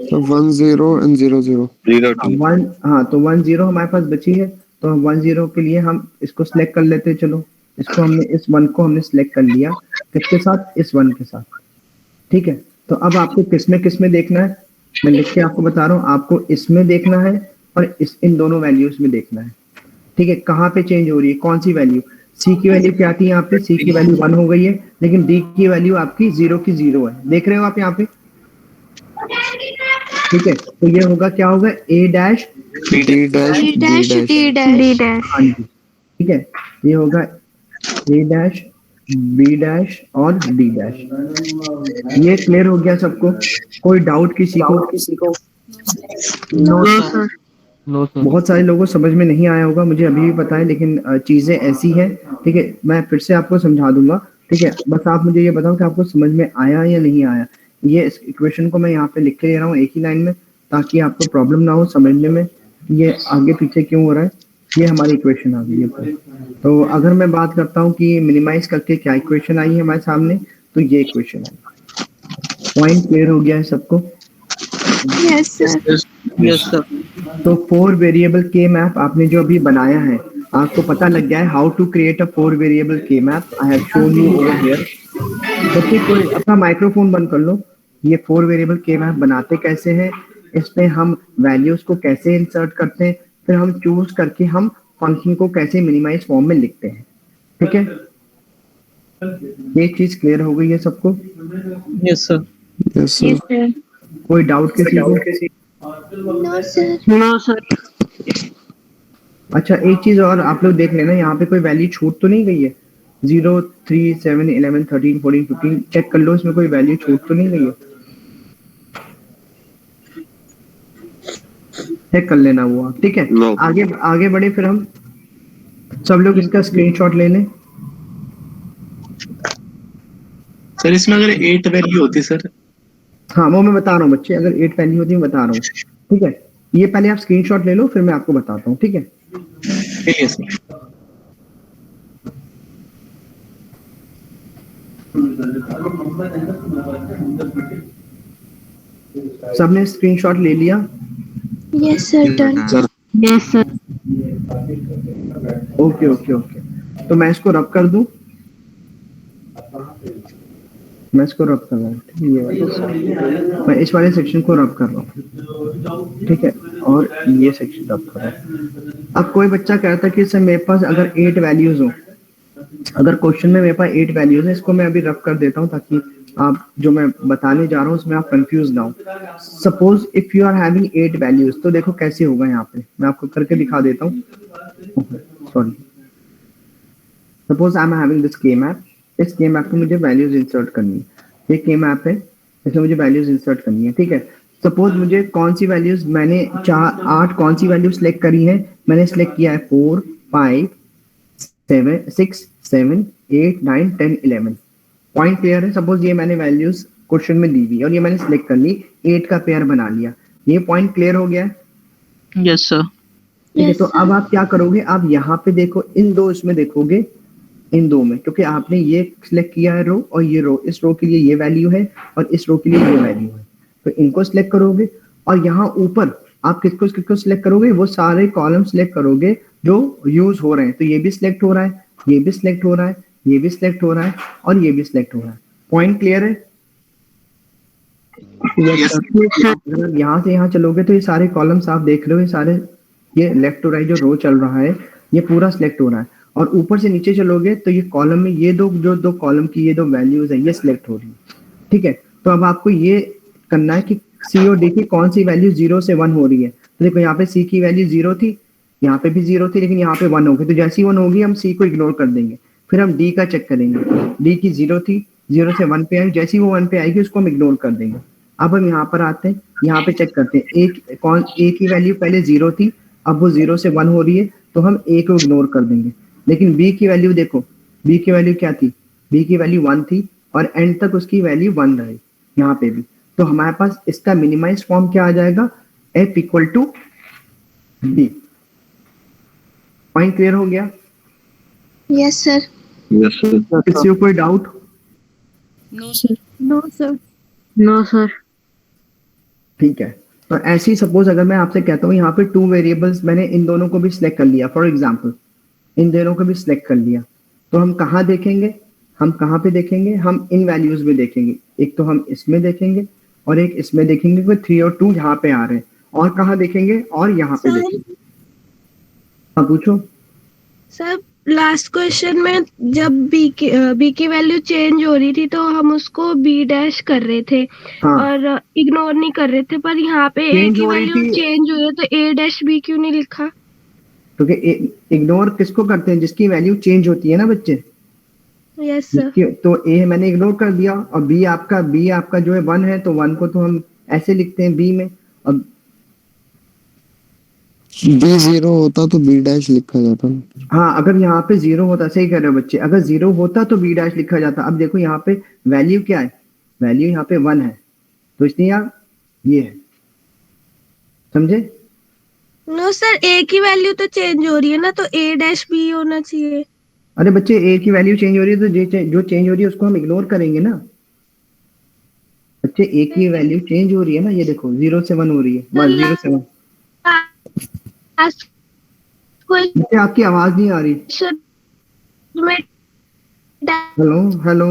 1 0 and 0 0। 1, हाँ, तो 1 0 हमारे पास बची है। तो 1 0 के लिए हम इसको सिलेक्ट कर लेते हैं। चलो, इसको हमने, इस 1 को हमने सिलेक्ट कर लिया, किसके साथ? इस 1 के साथ। ठीक है, तो अब आपको किसमें देखना है? मैं लिख के आपको बता रहा हूँ, आपको इसमें देखना है और इन दोनों वैल्यूज में देखना है। ठीक है, कहाँ पे चेंज हो रही है, कौन सी वैल्यू? सी की वैल्यू क्या थी यहाँ पे? सी की वैल्यू 1 हो गई है, लेकिन डी की वैल्यू आपकी 0 की 0 है। देख रहे हो आप यहाँ पे? ठीक है, तो ये होगा, क्या होगा? A dash D dash D dash D dash. हाँ जी। ठीक है, ये होगा ए डैश बी डैश और डी डैश। ये क्लियर हो गया सबको? कोई डाउट किसी को? No, sir. No, sir. बहुत सारे लोगों को समझ में नहीं आया होगा, मुझे अभी भी पता है, लेकिन चीजें ऐसी हैं। ठीक है, मैं फिर से आपको समझा दूंगा। ठीक है, बस आप मुझे ये बताओ कि आपको समझ में आया या नहीं आया। ये इस इक्वेशन को मैं यहाँ पे लिख के ले रहा हूँ एक ही लाइन में, ताकि आपको प्रॉब्लम ना हो समझने में ये आगे पीछे क्यों हो रहा है। ये हमारी इक्वेशन आ गई है। तो अगर मैं बात करता हूँ कि मिनिमाइज करके क्या इक्वेशन आई है हमारे सामने, तो ये इक्वेशन है। पॉइंट क्लियर हो गया है सबको? Yes, sir. Yes, sir. तो 4 वेरिएबल के मैप आपने जो अभी बनाया है, आपको पता लग गया है how to create a 4 variable के map. I have shown you over here. बच्चे कोई अपना माइक्रोफोन बंद कर लो, ये 4 वेरिएबल के मैप बनाते कैसे हैं, इसमें हम वैल्यूज को कैसे इंसर्ट करते हैं, फिर हम चूज करके हम फंक्शन को कैसे मिनिमाइज फॉर्म में लिखते हैं। ठीक है, ये चीज क्लियर हो गई है सबको? Yes, sir. Yes, sir. Yes, sir. कोई डाउट किसी को? No, sir. No, sir. अच्छा, एक चीज और आप लोग देख लेना, यहाँ पे कोई वैल्यू छूट तो नहीं गई है? 0, 3, 7, 11, 13, 14, 15 चेक कर लो, इसमें कोई वैल्यू छूट तो नहीं गई है? चेक कर लेना वो आप। ठीक है, No. आगे आगे बढ़े, फिर हम सब लोग इसका स्क्रीनशॉट ले लें। सर इसमें अगर 8 वैल्यू होती सर, हाँ, वो मैं बता रहा हूँ बच्चे, अगर 8 वैल्यू होती है मैं बता रहा हूँ। ठीक है, ये पहले आप स्क्रीनशॉट ले लो, फिर मैं आपको बताता हूँ। ठीक है, ठीक है सर। सबने स्क्रीनशॉट ले लिया? Yes, sir. Done. Yes, sir. Okay okay okay, तो मैं इसको रब कर दूं, मैं इसको रब कर रहा हूँ। ठीक है, ये वाला मैं इस वाले सेक्शन को रब कर रहा हूँ। ठीक है, और ये सेक्शन रब कर रहा हूँ। अब कोई बच्चा कहता है कि सर मेरे पास अगर 8 वैल्यूज हो, अगर क्वेश्चन में मेरे पास 8 वैल्यूज है, इसको मैं अभी रब कर देता हूँ ताकि आप जो मैं बताने जा रहा हूँ उसमें आप कंफ्यूज ना हो। Suppose if you are having 8 values, तो देखो कैसे होगा। यहाँ पे मैं आपको करके दिखा देता हूँ। Sorry, suppose I am having this के मैप, इस के मैप में मुझे वैल्यूज इंसर्ट करनी है। ये के मैप है, इसमें मुझे वैल्यूज इंसर्ट करनी है। ठीक है, सपोज मुझे कौन सी वैल्यूज, मैंने 8 कौन सी वैल्यू सिलेक्ट करी है, मैंने सिलेक्ट किया है 4, 5, 6, 7, 8, 9, 10, 11। पॉइंट क्लियर है? सपोज ये मैंने वैल्यूज क्वेश्चन में दी हुई और ये मैंने सिलेक्ट कर ली, 8 का पेयर बना लिया। ये पॉइंट क्लियर हो गया है? Yes, sir. ठीक है, Yes, तो sir. अब आप क्या करोगे, आप यहाँ पे देखो, इन दो इसमें देखोगे, इन दो में, क्योंकि आपने ये सिलेक्ट किया है रो और ये रो, इस रो के लिए ये वैल्यू है और इस रो के लिए ये वैल्यू है, तो इनको सिलेक्ट करोगे। और यहाँ ऊपर आप किसको किसको सिलेक्ट करोगे, वो सारे कॉलम सिलेक्ट करोगे जो यूज हो रहे हैं। तो ये भी सिलेक्ट हो रहा है, ये भी सिलेक्ट हो रहा है, ये भी सिलेक्ट हो रहा है और ये भी सिलेक्ट हो रहा है। पॉइंट क्लियर है? Yes, अगर यहाँ से यहाँ चलोगे तो ये सारे कॉलम्स आप देख रहे हो, ये सारे, ये लेफ्ट टू राइट जो रो चल रहा है ये पूरा सिलेक्ट हो रहा है। और ऊपर से नीचे चलोगे तो ये कॉलम में ये दो कॉलम की ये दो वैल्यूज है, ये सिलेक्ट हो रही है। ठीक है, तो अब आपको ये करना है कि सी और डी की कौन सी वैल्यू 0 से 1 हो रही है। तो देखो यहाँ पे सी की वैल्यू 0 थी, यहाँ पे भी 0 थी, लेकिन यहाँ पे 1 होगी, तो जैसी 1 होगी हम सी को इग्नोर कर देंगे। फिर हम डी का चेक करेंगे, डी की 0 थी, 0 से 1 पे आई, जैसी वो 1 पे आएगी उसको हम इग्नोर कर देंगे। अब हम यहाँ पर आते हैं, यहाँ पे चेक करते हैं, ए की वैल्यू पहले 0 थी, अब वो 0 से 1 हो रही है, तो हम ए को इग्नोर कर देंगे। लेकिन बी की वैल्यू देखो, बी की वैल्यू क्या थी, बी की वैल्यू 1 थी और एंड तक उसकी वैल्यू 1 रही यहाँ पे भी। तो हमारे पास इसका मिनिमाइज फॉर्म क्या आ जाएगा, F equal to B. Point clear हो गया? Yes, sir. Yes, sir. किसी को कोई doubt? No, sir. No, sir. ठीक है, तो ऐसे ही सपोज अगर मैं आपसे कहता हूँ यहाँ पे 2 वेरिएबल्स, मैंने इन दोनों को भी सिलेक्ट कर लिया, फॉर एग्जांपल इन दोनों को भी सिलेक्ट कर लिया, तो हम कहाँ देखेंगे, हम कहाँ पे देखेंगे, हम इन वैल्यूज में देखेंगे। एक तो हम इसमें देखेंगे और एक इसमें देखेंगे, कोई 3 और 2 यहाँ पे आ रहे हैं। और कहाँ देखेंगे, और यहाँ पे Sir. देखेंगे। हाँ पूछो। सर लास्ट क्वेश्चन में जब बी की वैल्यू चेंज हो रही थी तो हम उसको बी डैश कर रहे थे हाँ, और इग्नोर नहीं कर रहे थे, पर यहाँ पे ए Change की हो रही वैल्यू थी। चेंज हुई है तो ए डैश बी क्यों नहीं लिखा? क्योंकि इग्नोर किसको करते हैं, जिसकी वैल्यू चेंज होती है ना बच्चे। Yes sir. तो ए मैंने इग्नोर कर दिया और बी आपका जो है 1 है, तो 1 को तो हम ऐसे लिखते हैं बी में। अब बी 0 होता तो बी डैश लिखा जाता। हाँ, अगर यहाँ पे 0 होता, सही कह रहे हो बच्चे, अगर 0 होता तो बी डैश लिखा जाता। अब देखो यहाँ पे वैल्यू क्या है, वैल्यू यहाँ पे 1 है, तो इसलिए यहाँ ये है, समझे? नो सर, ए की वैल्यू तो चेंज हो रही है ना, तो ए डैश बी होना चाहिए। अरे बच्चे, ए की वैल्यू चेंज हो रही है तो जो चेंज हो रही है उसको हम इग्नोर करेंगे ना बच्चे। ए की वैल्यू चेंज हो रही है ना, ये देखो 0 से 1 हो रही है, 1 0 से 1। लास्ट बच्चे आपकी आवाज नहीं आ रही। क्वेश्चन में हेलो हेलो,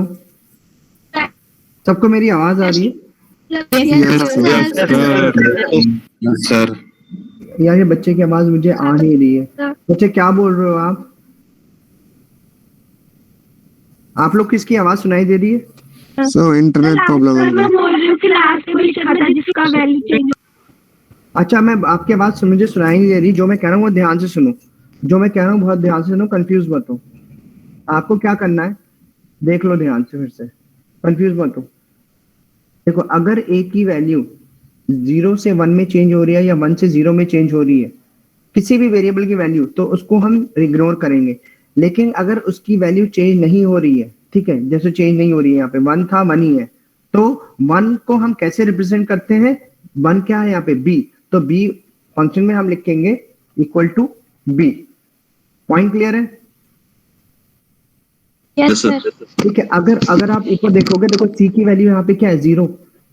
सबको मेरी आवाज आ रही है? सर यार ये बच्चे की आवाज मुझे आ नहीं रही है। बच्चे क्या बोल रहे हो आप? आप लोग किसकी आवाज सुनाई दे रही है? सर इंटरनेट प्रॉब्लम है मैं इनका। बोल रही हूँ कि लास्ट क्वेश्चन था जिसका वैल्यू चेंज। अच्छा, मैं आपकी आवाज मुझे सुनाई नहीं दे रही। जो मैं कह रहा हूँ वो ध्यान से सुनो। जो मैं कह रहा हूँ बहुत ध्यान से सुनो, कंफ्यूज मत हो। आपको क्या करना है देख लो ध्यान से, फिर से कंफ्यूज मत हो। देखो, अगर ए की वैल्यू 0 से 1 में चेंज हो रही है या 1 से 0 में चेंज हो रही है, किसी भी वेरिएबल की वैल्यू, तो उसको हम इग्नोर करेंगे। लेकिन अगर उसकी वैल्यू चेंज नहीं हो रही है, ठीक है, जैसे चेंज नहीं हो रही है, यहाँ पे 1 था 1 ही है, तो 1 को हम कैसे रिप्रेजेंट करते हैं? 1 क्या है यहाँ पे? बी। तो बी फंक्शन में हम लिखेंगे equal to B. Point clear है? Yes sir. ठीक है। अगर अगर आप ऊपर देखोगे, देखो सी की वैल्यू यहाँ पे क्या है? 0।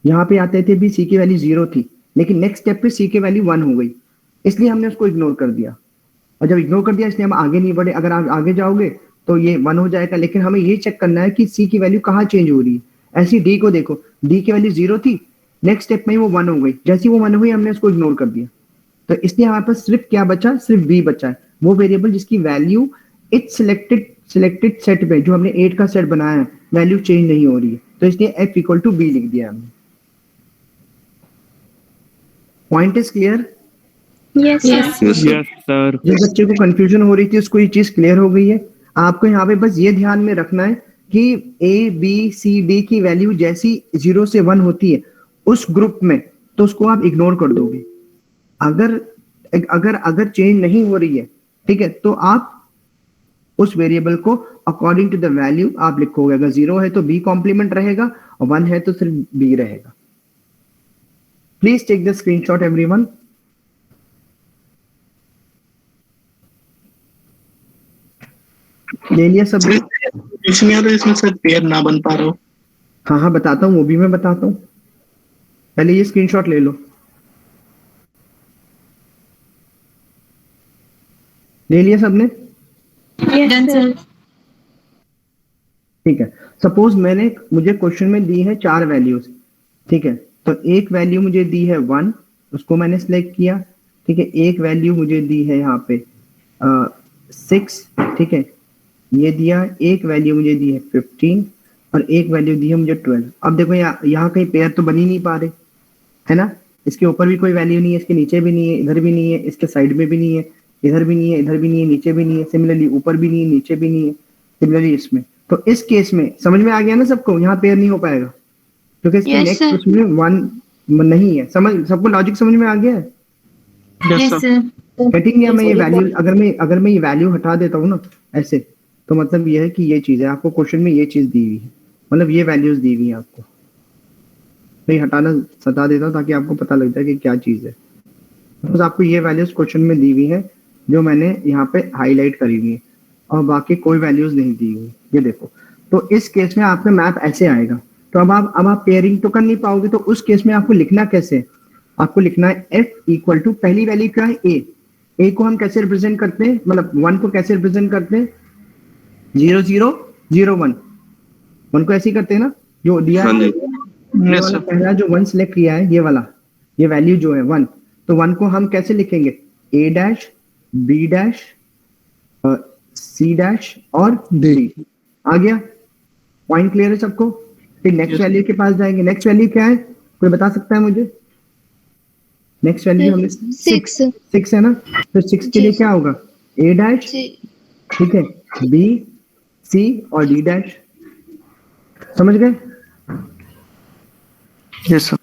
यहाँ पे आते थे भी सी की वैल्यू 0 थी, लेकिन नेक्स्ट स्टेप पे सी की वैल्यू 1 हो गई, इसलिए हमने उसको इग्नोर कर दिया। और जब इग्नोर कर दिया इसलिए हम आगे नहीं बढ़े। अगर आप आगे जाओगे तो ये 1 हो जाएगा, लेकिन हमें ये चेक करना है कि सी की वैल्यू कहाँ चेंज हो रही है। ऐसी डी को देखो, डी की वैल्यू 0 थी, नेक्स्ट स्टेप में वो 1 हो गई। जैसी वो 1 हुई हमने उसको इग्नोर कर दिया, तो इसलिए हमारे पास सिर्फ क्या बचा? सिर्फ बी बचा है, वो वेरिएबल जिसकी वैल्यू इट्स सिलेक्टेड सेट में, जो हमने 8 का सेट बनाया है, वैल्यू चेंज नहीं हो रही है, तो इसलिए f इक्वल टू बी लिख दिया हमने। Point is clear? Yes sir. Sir. जिस बच्चे को कंफ्यूजन हो रही थी उसको ये चीज क्लियर हो गई है। आपको यहाँ पे बस ये ध्यान में रखना है कि ए बी सी डी की वैल्यू जैसी 0 से 1 होती है उस ग्रुप में, तो उसको आप इग्नोर कर दोगे। अगर अगर अगर चेंज नहीं हो रही है, ठीक है, तो आप उस वेरिएबल को अकॉर्डिंग टू द वैल्यू आप लिखोगे। अगर 0 है तो बी कॉम्प्लीमेंट रहेगा और 1 है तो सिर्फ बी रहेगा। Please take the screenshot everyone. ले लिया सब? कुछ नहीं आ रहा इसमें सर, पेयर ना बन पा रहा हो। हाँ हाँ बताता हूँ, वो भी मैं बताता हूँ। पहले ये स्क्रीनशॉट ले लो। ले लिया सबने? Yes sir. ठीक है। सपोज मुझे क्वेश्चन में दी है 4 वैल्यूज, ठीक है, तो एक वैल्यू मुझे दी है 1, उसको मैंने सिलेक्ट किया, ठीक है। एक वैल्यू मुझे दी है यहाँ पे 6, ठीक है, ये दिया। एक वैल्यू मुझे दी है 15 और एक वैल्यू दी है मुझे 12। अब देखो यहाँ कहीं पेयर तो बन ही नहीं पा रहे, है ना? इसके ऊपर भी कोई वैल्यू नहीं है, इसके नीचे भी नहीं है, इधर भी नहीं है, इसके साइड में भी नहीं है, इधर भी नहीं है, इधर भी नहीं है, नीचे भी नहीं है, सिमिलरली ऊपर भी नहीं है, नीचे भी नहीं है, सिमिलरली इसमें। तो इस केस में समझ में आ गया ना सबको? यहाँ पेयर नहीं हो पाएगा क्योंकि इसके Yes, नेक्स्ट sir. उसमें 1 नहीं है। समझ सबको लॉजिक समझ में आ गया है? Yes sir. कटिंग या मैं ये वैल्यू अगर मैं ये वैल्यू हटा देता हूँ ना ऐसे, तो मतलब ये है कि ये चीज है। आपको क्वेश्चन में ये चीज दी हुई है, मतलब ये वैल्यूज दी हुई है आपको। तो ये हटाना सता देता हूँ ताकि आपको पता लग जाए कि क्या चीज है। बस आपको ये वैल्यूज क्वेश्चन में दी हुई है जो मैंने यहाँ पे हाईलाइट करी हुई है, और बाकी कोई वैल्यूज नहीं दी हुई। ये देखो, तो इस केस में आपका मैप ऐसे आएगा। तो अब आप पेयरिंग तो कर नहीं पाओगे, तो उस केस में आपको लिखना कैसे है? आपको लिखना है f इक्वल टू, पहली वैल्यू क्या है? a को हम कैसे रिप्रेजेंट करते हैं, मतलब 1 को कैसे रिप्रेजेंट करते हैं? 0 0 0 1 1 को ऐसे ही करते हैं ना, जो दिया है। ये वाला पहला जो 1 सिलेक्ट किया है, ये वाला, ये वैल्यू जो है 1, तो 1 को हम कैसे लिखेंगे? a dash b dash c dash और d। आ गया? पॉइंट क्लियर है सबको? फिर नेक्स्ट वैल्यू के पास जाएंगे। नेक्स्ट वैल्यू क्या है, कोई बता सकता है मुझे? नेक्स्ट वैल्यू हमने 6 है ना, तो 6 के लिए क्या होगा? a डैश, ठीक है, b c और d डैश। समझ गए? Yes sir.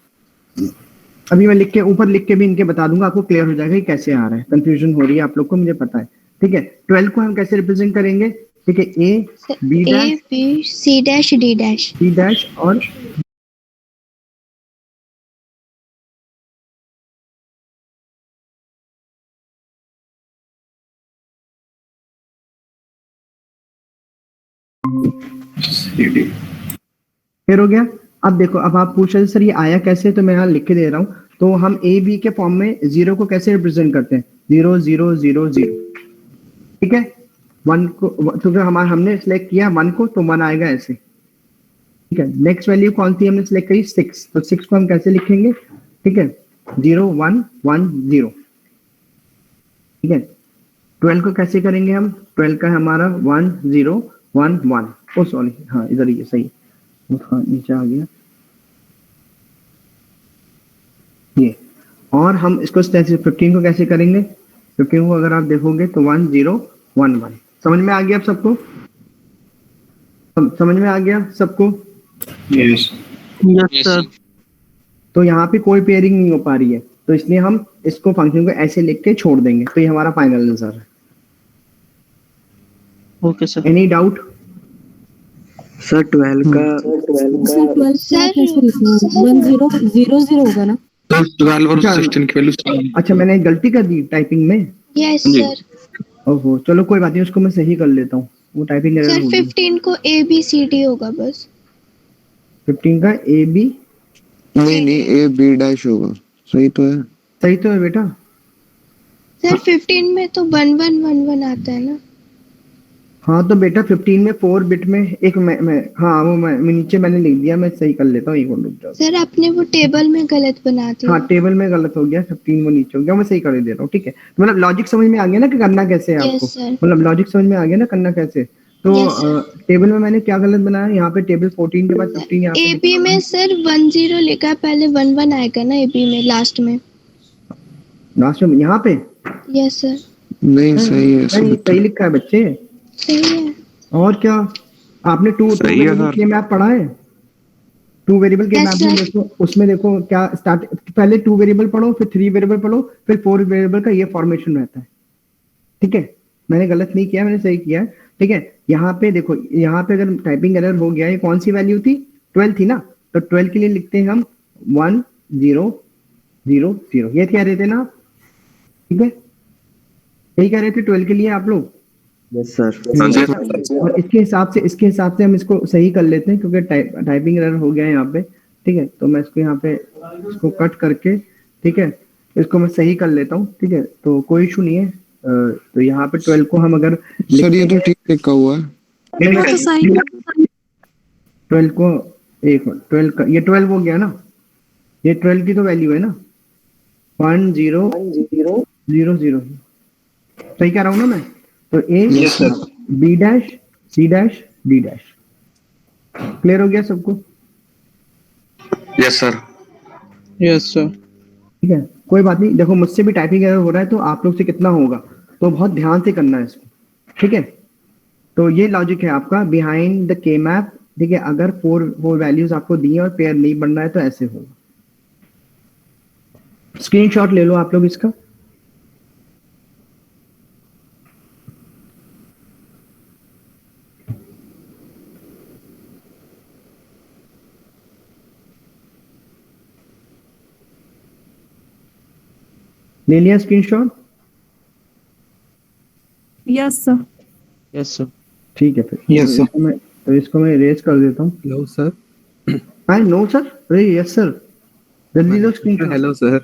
अभी मैं लिख के ऊपर लिख के भी इनके बता दूंगा, आपको क्लियर हो जाएगा कि कैसे आ रहा है। कंफ्यूजन हो रही है आप लोग को, मुझे पता है, ठीक है। 12 को हम कैसे रिप्रेजेंट करेंगे? ठीक है, a b dash B C dash D dash c dash और फिर हो गया। अब देखो, अब आप पूछ रहे सर ये आया कैसे, तो मैं यहाँ लिख के दे रहा हूँ। तो हम ए बी के फॉर्म में 0 को कैसे रिप्रेजेंट करते हैं? 0 0 0 0, ठीक है। 1 को, तो हमने सिलेक्ट किया 1 को, तो 1 आएगा ऐसे, ठीक है, नेक्स्ट वैल्यू कौन सी हमने सिलेक्ट करी 6, तो 6 को हम कैसे लिखेंगे, ठीक है 0 1 1 0, ठीक है। 12 को कैसे करेंगे हम, 12 का हमारा 1 0 1 1, ओ सॉरी हाँ इधर ही सही, हाँ नीचे आ गया ये। और हम इसको 15 को कैसे करेंगे, 15 को अगर आप देखोगे तो 1 0 1 1, समझ में आ गया आप सबको, समझ में आ गया सबको। Yes yes sir. तो यहाँ पे कोई पेयरिंग नहीं हो पा रही है, तो इसलिए हम इसको फंक्शन को ऐसे लिख के छोड़ देंगे, तो ये हमारा फाइनल आंसर है। Okay sir. Any doubt? Sir 12 का सर 1000 होगा ना? 12 और 16 की वैल्यू अच्छा मैंने एक गलती कर दी टाइपिंग में, यस जी। सर। ओहो चलो कोई बात नहीं, उसको मैं सही कर लेता हूँ, वो टाइपिंग एरर सर हो गई। 15 को A B C D होगा बस। 15 का ए बी, नहीं नहीं ए बी डैश होगा, सही तो है। सही तो है बेटा। सर 15 में तो 1 1 1 1 आता है ना। हाँ तो बेटा 15 में 4 बिट में एक मैं हाँ वो मैं नीचे मैंने लिख दिया, मैं सही कर लेता हूँ, एक और रुक जाओ। सर आपने वो टेबल में गलत बना दिया। हाँ टेबल में गलत हो गया, 15 वो नीचे हो गया, मैं सही कर दे रहा हूँ, ठीक है। तो मतलब लॉजिक समझ में आ गया ना कि करना कैसे है आपको, Yes, sir. मतलब लॉजिक समझ में आ गया ना करना कैसे। तो Yes, sir. टेबल में मैंने क्या गलत बनाया, यहाँ पे टेबल 14 के बाद 15 यहाँ ए पे बी में सर 1 0 लिखा है, पहले 1 1 आएगा ना ए बी में लास्ट में। लास्ट में यहाँ पे यस सर। नहीं सही है नहीं सही लिखा है बच्चे, सही है। और क्या आपने टू सही है वेरिएबल सर। के मैप पढ़ा है, 2 वेरिएबल के Yes, मैप में sir. देखो, उसमें देखो क्या स्टार्ट, पहले 2 वेरिएबल पढ़ो, फिर 3 वेरिएबल पढ़ो, फिर 4 वेरिएबल का ये फॉर्मेशन रहता है, ठीक है। मैंने गलत नहीं किया, मैंने सही किया है, ठीक है। यहाँ पे देखो, यहाँ पे अगर टाइपिंग एरर हो गया, ये कौन सी वैल्यू थी, 12 थी ना, तो 12 के लिए लिखते हैं हम 1 0 0 0, ये कह रहे थे ना, ठीक है, यही कह रहे थे 12 के लिए आप लोग। Yes sir. हाँ जी। और इसके हिसाब से हम इसको सही कर लेते हैं, क्योंकि टाइपिंग एरर हो गया है यहाँ पे, ठीक है। तो मैं इसको यहाँ पे इसको कट करके, ठीक है, इसको मैं सही कर लेता हूँ, ठीक है, तो कोई इशू नहीं है। तो यहाँ पे 12 को हम अगर सर ये तो ठीक लिखा हुआ है। 12 को एक 12 का ये 12 हो गया ना, ये 12 की तो वैल्यू है ना, 1 0 0 0, सही कह रहा हूँ ना मैं। तो A B dash C dash D dash, clear हो गया सबको? Yes sir. Yes sir. ठीक है, कोई बात नहीं। देखो मुझसे भी टाइपिंग एरर हो रहा है, तो आप लोग से कितना होगा, तो बहुत ध्यान से करना है इसको, ठीक है। तो ये लॉजिक है आपका बिहाइंड द के मैप, ठीक है। अगर फोर वैल्यूज आपको दी है और पेयर नहीं बन रहा है तो ऐसे होगा। स्क्रीनशॉट ले लो आप लोग इसका। ले लिया screenshot? Yes sir. Yes sir. ठीक है फिर। Yes, sir. इसको मैं इरेज कर देता हूँ। Hello sir. Hi no sir, अरे यस सर, जल्दी लो स्क्रीनशॉट। Hello sir.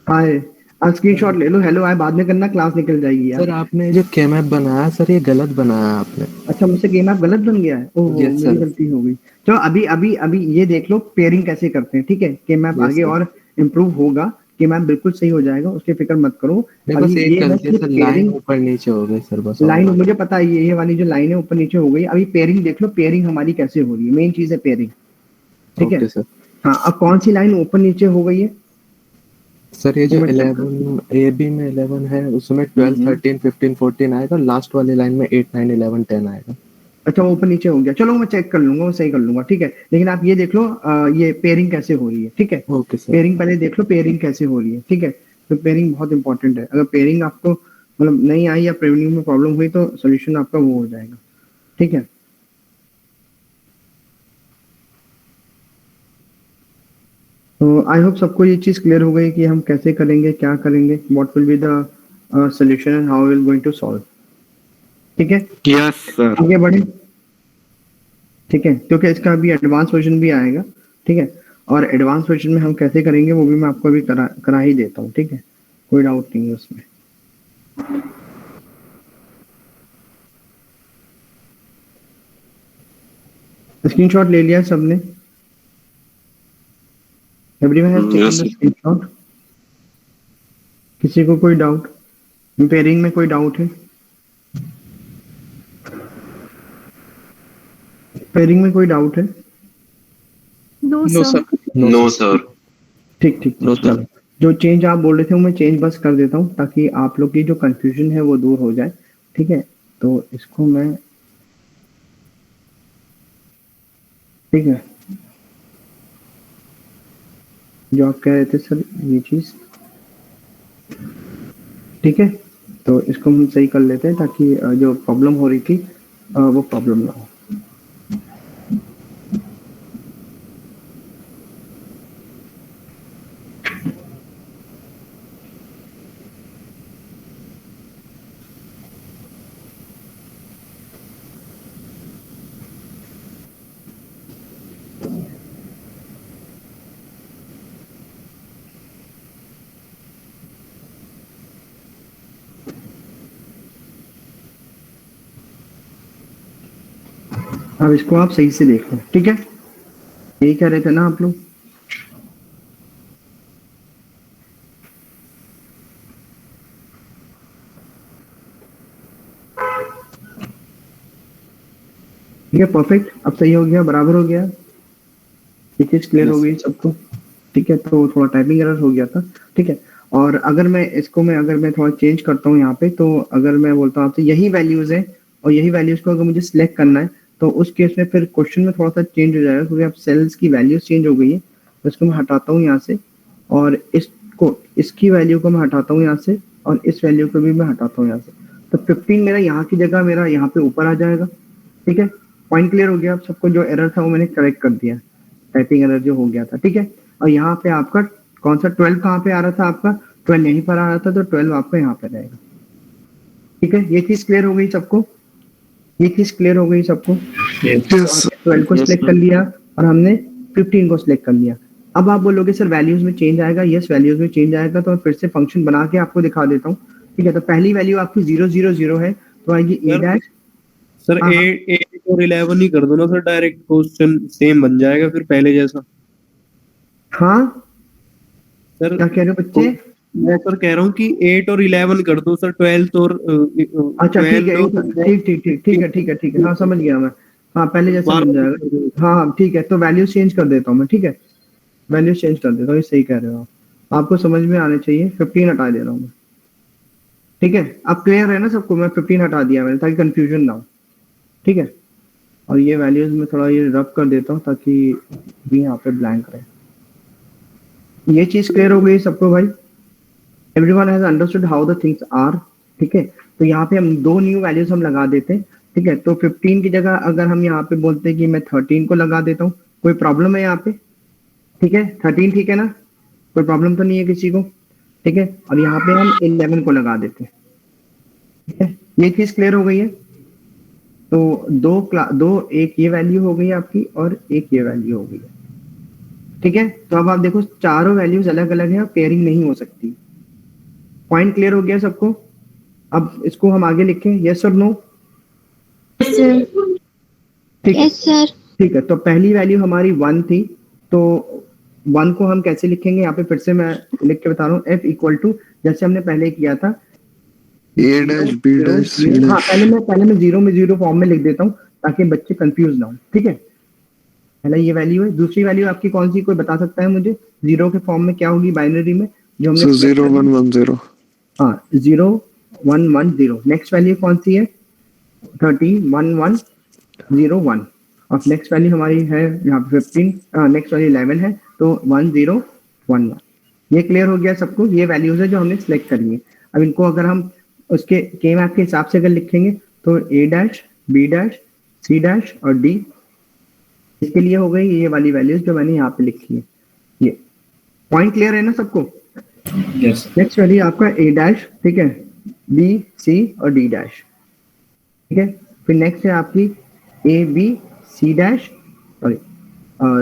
हाय, आप स्क्रीनशॉट ले लो। हेलो आए बाद में करना, क्लास निकल जाएगी यार। सर आपने जो के मैप बनाया सर ये गलत बनाया आपने। अच्छा मुझसे गेम ऐप गलत बन गया है, ओह Yes, मेरी sir. गलती हो गई। चलो अभी ये देख लो पेयरिंग कैसे करते हैं, ठीक है। गेम ऐप Yes, आगे sir. और इम्प्रूव होगा, गेम ऐप बिल्कुल सही हो जाएगा, उसकी फिक्र मत करो। नहीं बस अभी एक ये है गलती कि सर, लाइन ऊपर नीचे हो गई सर बस। लाइन मुझे पता है, ये वाली जो लाइन है ऊपर नीचे हो गई। अभी पेयरिंग देख लो, पेयरिंग हमारी कैसे हो रही है, मेन चीज है पेयरिंग, ठीक है। Okay sir. हाँ अब कौन सी लाइन ऊपर नीचे हो गई है? सर ये जो मैं check 11 ए बी में 11 है उसमें 12 13 15 14 आएगा, लास्ट वाली लाइन में 8 9 11 10 आएगा। अच्छा वो ऊपर नीचे हो गया, चलो मैं चेक कर लूंगा, वो सही कर लूंगा, ठीक है। लेकिन आप ये देख लो ये पेयरिंग कैसे हो रही है, ठीक है। Okay sir. पेयरिंग पहले देख लो, पेयरिंग कैसे हो रही है, ठीक है। तो पेयरिंग बहुत इंपॉर्टेंट है। अगर पेयरिंग आपको मतलब नहीं आई या पेयरिंग में प्रॉब्लम हुई तो सोल्यूशन आपका वो हो जाएगा, ठीक है। तो आई होप सबको ये चीज क्लियर हो गई कि हम कैसे करेंगे, क्या करेंगे, what will be the solution and how we will going to solve, ठीक है। Yes sir. आगे बढ़े, ठीक है, क्योंकि इसका अभी एडवांस वर्जन भी आएगा, ठीक है। और एडवांस वर्जन में हम कैसे करेंगे वो भी मैं आपको अभी करा ही देता हूँ, ठीक है, कोई डाउट नहीं है उसमें। स्क्रीनशॉट ले लिया सबने? Everyone has taken the Yes. Screenshot? किसी को कोई डाउट? पेयरिंग में कोई डाउट है? पेयरिंग में कोई डाउट है? No no sir. Sir. No, sir. ठीक ठीक नो सर। चलो। जो चेंज आप बोल रहे थे वो मैं चेंज बस कर देता हूँ ताकि आप लोग की जो कंफ्यूजन है वो दूर हो जाए। ठीक है, तो इसको मैं, ठीक है, जो आप कह रहे थे सर ये चीज, ठीक है, तो इसको हम सही कर लेते हैं ताकि जो प्रॉब्लम हो रही थी वो प्रॉब्लम ना हो। अब इसको आप सही से देख लो, ठीक है? यही कह रहे थे ना आप लोग? ठीक है, परफेक्ट। अब सही हो गया, बराबर हो गया, ये चीज क्लियर हो गई सबको? ठीक है, तो थोड़ा टाइपिंग एरर हो गया था। ठीक है, और अगर मैं इसको अगर मैं थोड़ा चेंज करता हूँ यहाँ पे, तो अगर मैं बोलता हूँ आपसे यही वैल्यूज है और यही वैल्यूज को अगर मुझे सिलेक्ट करना है, तो उस केस में फिर क्वेश्चन में थोड़ा सा चेंज हो जाएगा क्योंकि अब सेल्स की वैल्यूज चेंज हो गई है। तो इसको मैं हटाता हूँ यहाँ से, और इसकी वैल्यू को मैं हटाता हूँ यहाँ से, और इस वैल्यू को भी मैं हटाता हूँ यहाँ से। तो 15 मेरा यहाँ की जगह मेरा यहाँ पे ऊपर आ जाएगा। ठीक है, पॉइंट क्लियर हो गया? आप सबको जो एरर था वो मैंने करेक्ट कर दिया, टाइपिंग एरर जो हो गया था। ठीक है, और यहाँ पे आपका कौन सा 12 कहाँ पे आ रहा था? आपका 12 यहीं पर आ रहा था, तो 12 आपका यहाँ पे रहेगा। ठीक है, ये चीज क्लियर हो गई सबको? ये चीज क्लियर हो गई सबको? Yes. 12 को सिलेक्ट कर लिया और हमने 15 को सिलेक्ट कर लिया। अब आप बोलोगे सर वैल्यूज में चेंज आएगा? यस, वैल्यूज में चेंज आएगा। तो मैं फिर से फंक्शन बना के आपको दिखा देता हूँ। ठीक है, तो पहली वैल्यू आपकी 0 0 0 है, तो आएगी ए डैश। सर हाँ, 8 और 11 ही कर दो ना सर, डायरेक्ट क्वेश्चन सेम बन जाएगा फिर पहले जैसा। हाँ, सर क्या कह रहे हो बच्चे? मैं सर कह रहा हूँ कि 8 और 11 कर दो सर, 12 और अच्छा, ठीक है, 12 और ठीक ठीक ठीक ठीक है, ठीक है, ठीक है, हाँ समझ गया मैं। हाँ, पहले जैसा बन जाएगा। हाँ हाँ, ठीक है, तो वैल्यूज चेंज कर देता हूँ मैं। ठीक है, वैल्यूज चेंज कर देता हूँ, ये सही कह रहे हो आप। आपको समझ में आने चाहिए। 15 हटा दे रहा हूँ मैं। ठीक है, अब क्लियर है ना सबको? मैं 15 हटा दिया मैंने ताकि कंफ्यूजन ना हो। ठीक है, और ये वैल्यूज में थोड़ा ये रब कर देता हूँ ताकि भी यहाँ पे ब्लैंक रहे। ये चीज क्लियर हो गई सबको भाई? Everyone has understood how the things are. ठीक है, तो यहाँ पे हम दो न्यू वैल्यूज हम लगा देते हैं। ठीक है, तो 15 की जगह अगर हम यहाँ पे बोलते हैं कि मैं 13 को लगा देता हूँ, कोई प्रॉब्लम है यहाँ पे? ठीक है, 13 ठीक है ना? कोई प्रॉब्लम तो नहीं है किसी को? ठीक है, और यहाँ पे हम 11 को लगा देते हैं। ठीक है, ये चीज क्लियर हो गई है? तो दो एक ये वैल्यू हो गई आपकी और एक ये वैल्यू हो गई है। ठीक है, तो अब आप देखो चारों वैल्यूज अलग अलग है और पेयरिंग नहीं हो सकती। पॉइंट क्लियर हो गया सबको? अब इसको हम आगे लिखें, यस और नो? ठीक है, यस सर। ठीक है, तो पहली वैल्यू हमारी 1 थी, तो 1 को हम कैसे लिखेंगे? यहाँ पे फिर से मैं लिख के बता रहा हूँ, f इक्वल टू जैसे हमने पहले किया था A dash, B dash, C हाँ, dash. पहले मैं 0 में 0 फॉर्म में लिख देता हूँ ताकि बच्चे कंफ्यूज ना हो। ठीक है, पहला ये वैल्यू है। दूसरी वैल्यू आपकी कौन सी, कोई बता सकता है मुझे? 0 के फॉर्म में क्या होगी बाइनरी में जो हमने? So 0 1 1 0. हाँ, 0 1 1 0। नेक्स्ट वैल्यू कौन सी है? 30 1 1 0 1। और नेक्स्ट वैल्यू हमारी है यहाँ पे 15, नेक्स्ट वैल्यू 11 है, तो 1 0 1 1। ये क्लियर हो गया सबको? ये वैल्यूज है जो हमने सिलेक्ट करनी है। अब इनको अगर हम उसके के मैप के हिसाब से अगर लिखेंगे तो A dash, B dash, C dash और डी, इसके लिए हो गई ये वाली वैल्यूज जो मैंने यहाँ पे लिखी है। ये पॉइंट क्लियर है ना सबको? Yes. नेक्स्ट वैल्यू आपका ए डैश, ठीक है, बी सी और डी डैश। ठीक है, फिर नेक्स्ट है आपकी A B C dash, sorry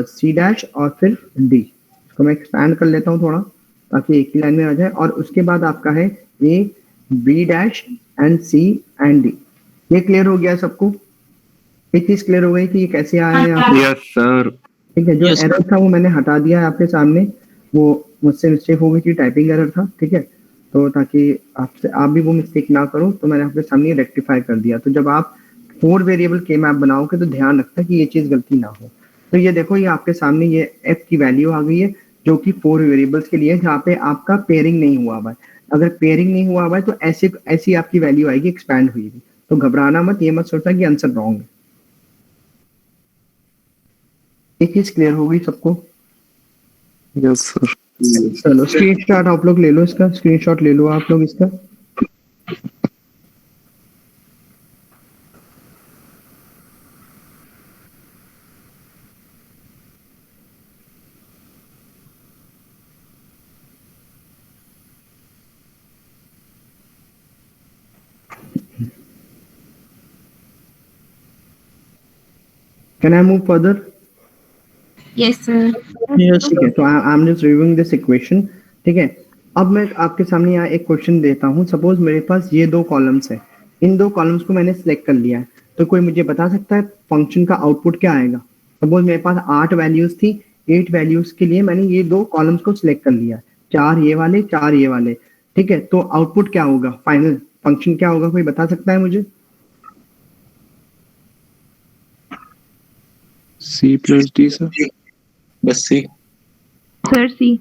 C dash और फिर डी। इसको मैं एक्सपैंड कर लेता हूँ थोड़ा ताकि एक ही लाइन में आ जाए। और उसके बाद आपका है A B dash and C and D. ये क्लियर हो गया सबको? एक चीज क्लियर हो गई कि ये कैसे आया है यहाँ पे? Yes sir. ठीक है, जो Yes, एरर था वो मैंने हटा दिया है आपके सामने, वो मुझसे मिस्टेक हो गई थी, टाइपिंग एरर था, ठीक है, तो ताकि आप भी वो मिस्टेक ना करो तो मैंने आपके सामने रेक्टिफाई कर दिया। तो जब आप 4 वेरिएबल के मैप बनाओगे तो ध्यान रखना कि ये चीज गलती ना हो। तो ये देखो, ये आपके सामने ये f की वैल्यू आ गई है जो कि 4 वेरिएबल्स के लिए, जहाँ पे आपका पेयरिंग नहीं हुआ हुआ है। अगर पेयरिंग नहीं हुआ हुआ है तो ऐसी आपकी वैल्यू आएगी एक्सपैंड हुई थी। तो घबराना मत, ये मत सोचना कि आंसर रॉन्ग है। एक चीज क्लियर हो गई सबको? Yes sir. चलो स्क्रीनशॉट आप लोग ले लो, इसका स्क्रीनशॉट ले लो आप लोग इसका। Can I move further? Yes, sir. Yes, ठीक है, तो I am just reviewing this equation. ठीक है, अब मैं आपके सामने यहाँ एक क्वेश्चन देता हूँ। सपोज मेरे पास ये 2 कॉलम्स है, इन 2 कॉलम्स को मैंने सिलेक्ट कर लिया है, तो कोई मुझे बता सकता है फंक्शन का आउटपुट क्या आएगा? सपोज मेरे पास 8 वैल्यूज थी, 8 वैल्यूज के लिए मैंने ये 2 कॉलम्स को सिलेक्ट कर लिया, 4 ये वाले 4 ये वाले। ठीक है, तो आउटपुट क्या होगा, फाइनल फंक्शन क्या होगा, कोई बता सकता है मुझे? C plus D sir. बस C. Sir C.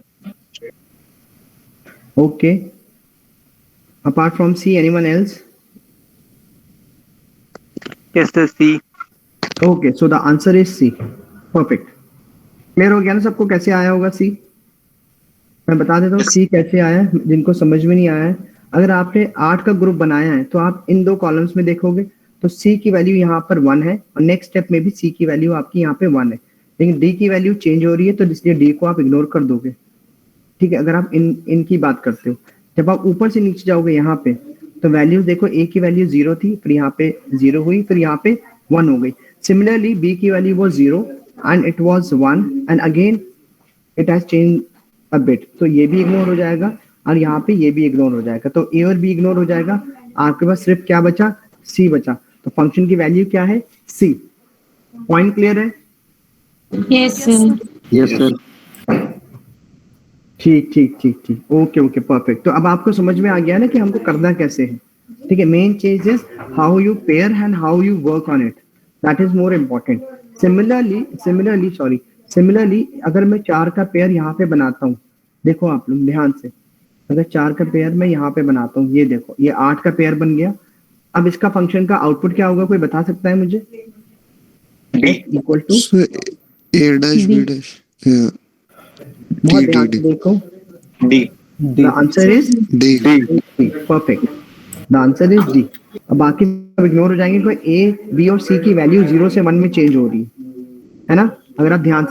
Okay. Apart from C, anyone else? yes, sir. C. Okay, so the answer is C. Perfect. Clear हो गया ना सबको कैसे आया होगा C? मैं बता देता हूँ C कैसे आया है, जिनको समझ में नहीं आया है। अगर आपने 8 का ग्रुप बनाया है तो आप इन 2 कॉलम्स में देखोगे तो C की वैल्यू यहाँ पर 1 है और नेक्स्ट स्टेप में भी C की वैल्यू आपकी यहाँ पे 1 है, लेकिन D की वैल्यू चेंज हो रही है, तो इसलिए D को आप इग्नोर कर दोगे। ठीक है, अगर आप इनकी बात करते हो, जब आप ऊपर से नीचे जाओगे यहाँ पे तो वैल्यूज देखो, A की वैल्यू 0 थी, फिर यहाँ पे 0 हुई, फिर यहाँ पे 1 हो गई। सिमिलरली B की वैल्यू वो 0 and it was 1 and again it has change a bit, तो ये भी इग्नोर हो जाएगा और यहाँ पे ये भी इग्नोर हो जाएगा, तो A और B इग्नोर हो जाएगा। आपके पास सिर्फ क्या बचा, C बचा। तो फंक्शन की वैल्यू क्या है, C। पॉइंट क्लियर है? Yes, sir. Yes sir. ठीक ठीक ठीक ठीक, ओके ओके, परफेक्ट। तो अब आपको समझ में आ गया ना कि हमको करना कैसे है। ठीक है, मेन चीज is how you pair and how you work on it, that is more important. Similarly अगर मैं 4 का पेयर यहाँ पे बनाता हूँ, देखो आप लोग ध्यान से, अगर 4 का पेयर मैं यहाँ पे बनाता हूँ, ये देखो ये 8 का पेयर बन गया। अब इसका फंक्शन का आउटपुट क्या होगा, कोई बता सकता है मुझे? Equal to So A dash B dash. Yeah. बहुत D ध्यान D से D देखो, D. The answer is D. Perfect, the answer is D. अब बाकी सब इग्नोर हो जाएंगे, कोई ए बी और सी की वैल्यू 0 से 1 में चेंज हो रही है ना? अगर आप ध्यान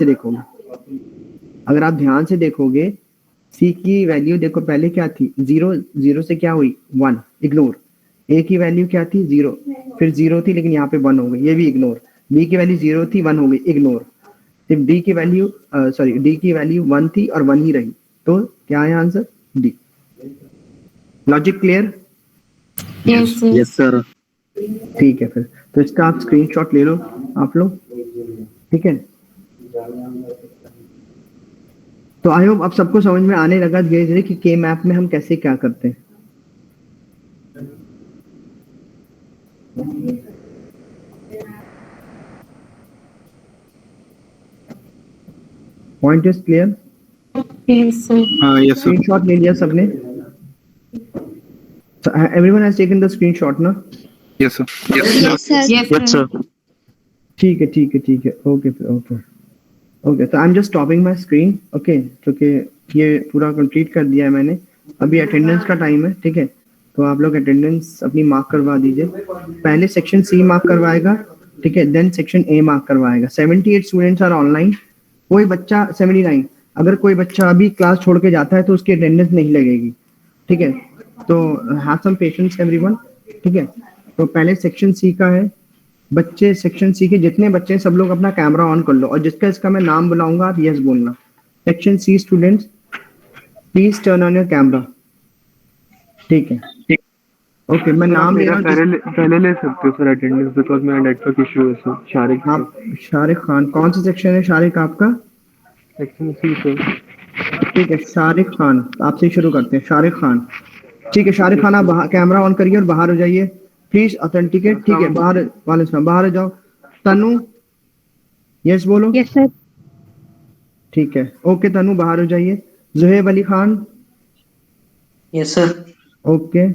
से देखोगे, सी की वैल्यू देखो पहले क्या थी, 0 से क्या हुई 1, इग्नोर। ए की वैल्यू क्या थी 0, फिर 0 थी लेकिन यहाँ पे 1 हो गई, ये भी इग्नोर। बी की वैल्यू 0 थी 1 हो गई, इग्नोर। सिर्फ डी की वैल्यू 1 थी और 1 ही रही, तो क्या है answer, D. Logic clear? Yes, sir. Yes sir. ठीक है, फिर तो इसका आप स्क्रीनशॉट ले लो आप लोग। ठीक है, तो आई होप अब सबको समझ में आने लगा धीरे धीरे कि के मैप में हम कैसे क्या करते हैं। Point is clear? Yes, sir. हाँ यस सर। स्क्रीनशॉट ले लिया सबने? Everyone has taken the screenshot ना? Yes sir. Yes, sir. Yes, sir. ठीक है, ओके ओके, तो I am just stopping my screen. Okay, क्योंकि ये पूरा कंप्लीट कर दिया है मैंने। अभी अटेंडेंस का टाइम है, ठीक है, तो आप लोग अटेंडेंस अपनी मार्क करवा दीजिए। पहले सेक्शन सी मार्क करवाएगा, ठीक है, देन सेक्शन ए मार्क करवाएगा। 78 स्टूडेंट्स आर ऑनलाइन, कोई बच्चा 79, अगर कोई बच्चा अभी क्लास छोड़ के जाता है तो उसकी अटेंडेंस नहीं लगेगी, ठीक है, तो हैव सम पेशेंस एवरीवन। ठीक है, तो पहले सेक्शन सी का है, बच्चे सेक्शन सी के जितने बच्चे हैं सब लोग अपना कैमरा ऑन कर लो, और जिसका इसका मैं नाम बुलाऊंगा आप यस बोलना। Section C students please turn on your camera. ठीक है, ओके, मैं नाम ले रहा हूँ पहले ले सकते हो सर अटेंडेंस, बिकॉज मेरा नेटवर्क इशू है सर। शारिक आप शारिक खान, कौन सा सेक्शन है शारिक आपका? Section C sir. ठीक है, शारिक खान आपसे ही शुरू करते हैं। शारिक खान, ठीक है शारिक खान, आप बाहर कैमरा ऑन करिए और बाहर हो जाइए प्लीज, ऑथेंटिकेट। ठीक है, बाहर वाले साहब बाहर हो जाओ। तनु, यस बोलो। Yes sir. ठीक है, ओके तनु बाहर हो जाइए। Zuheb Ali Khan, yes sir. Okay.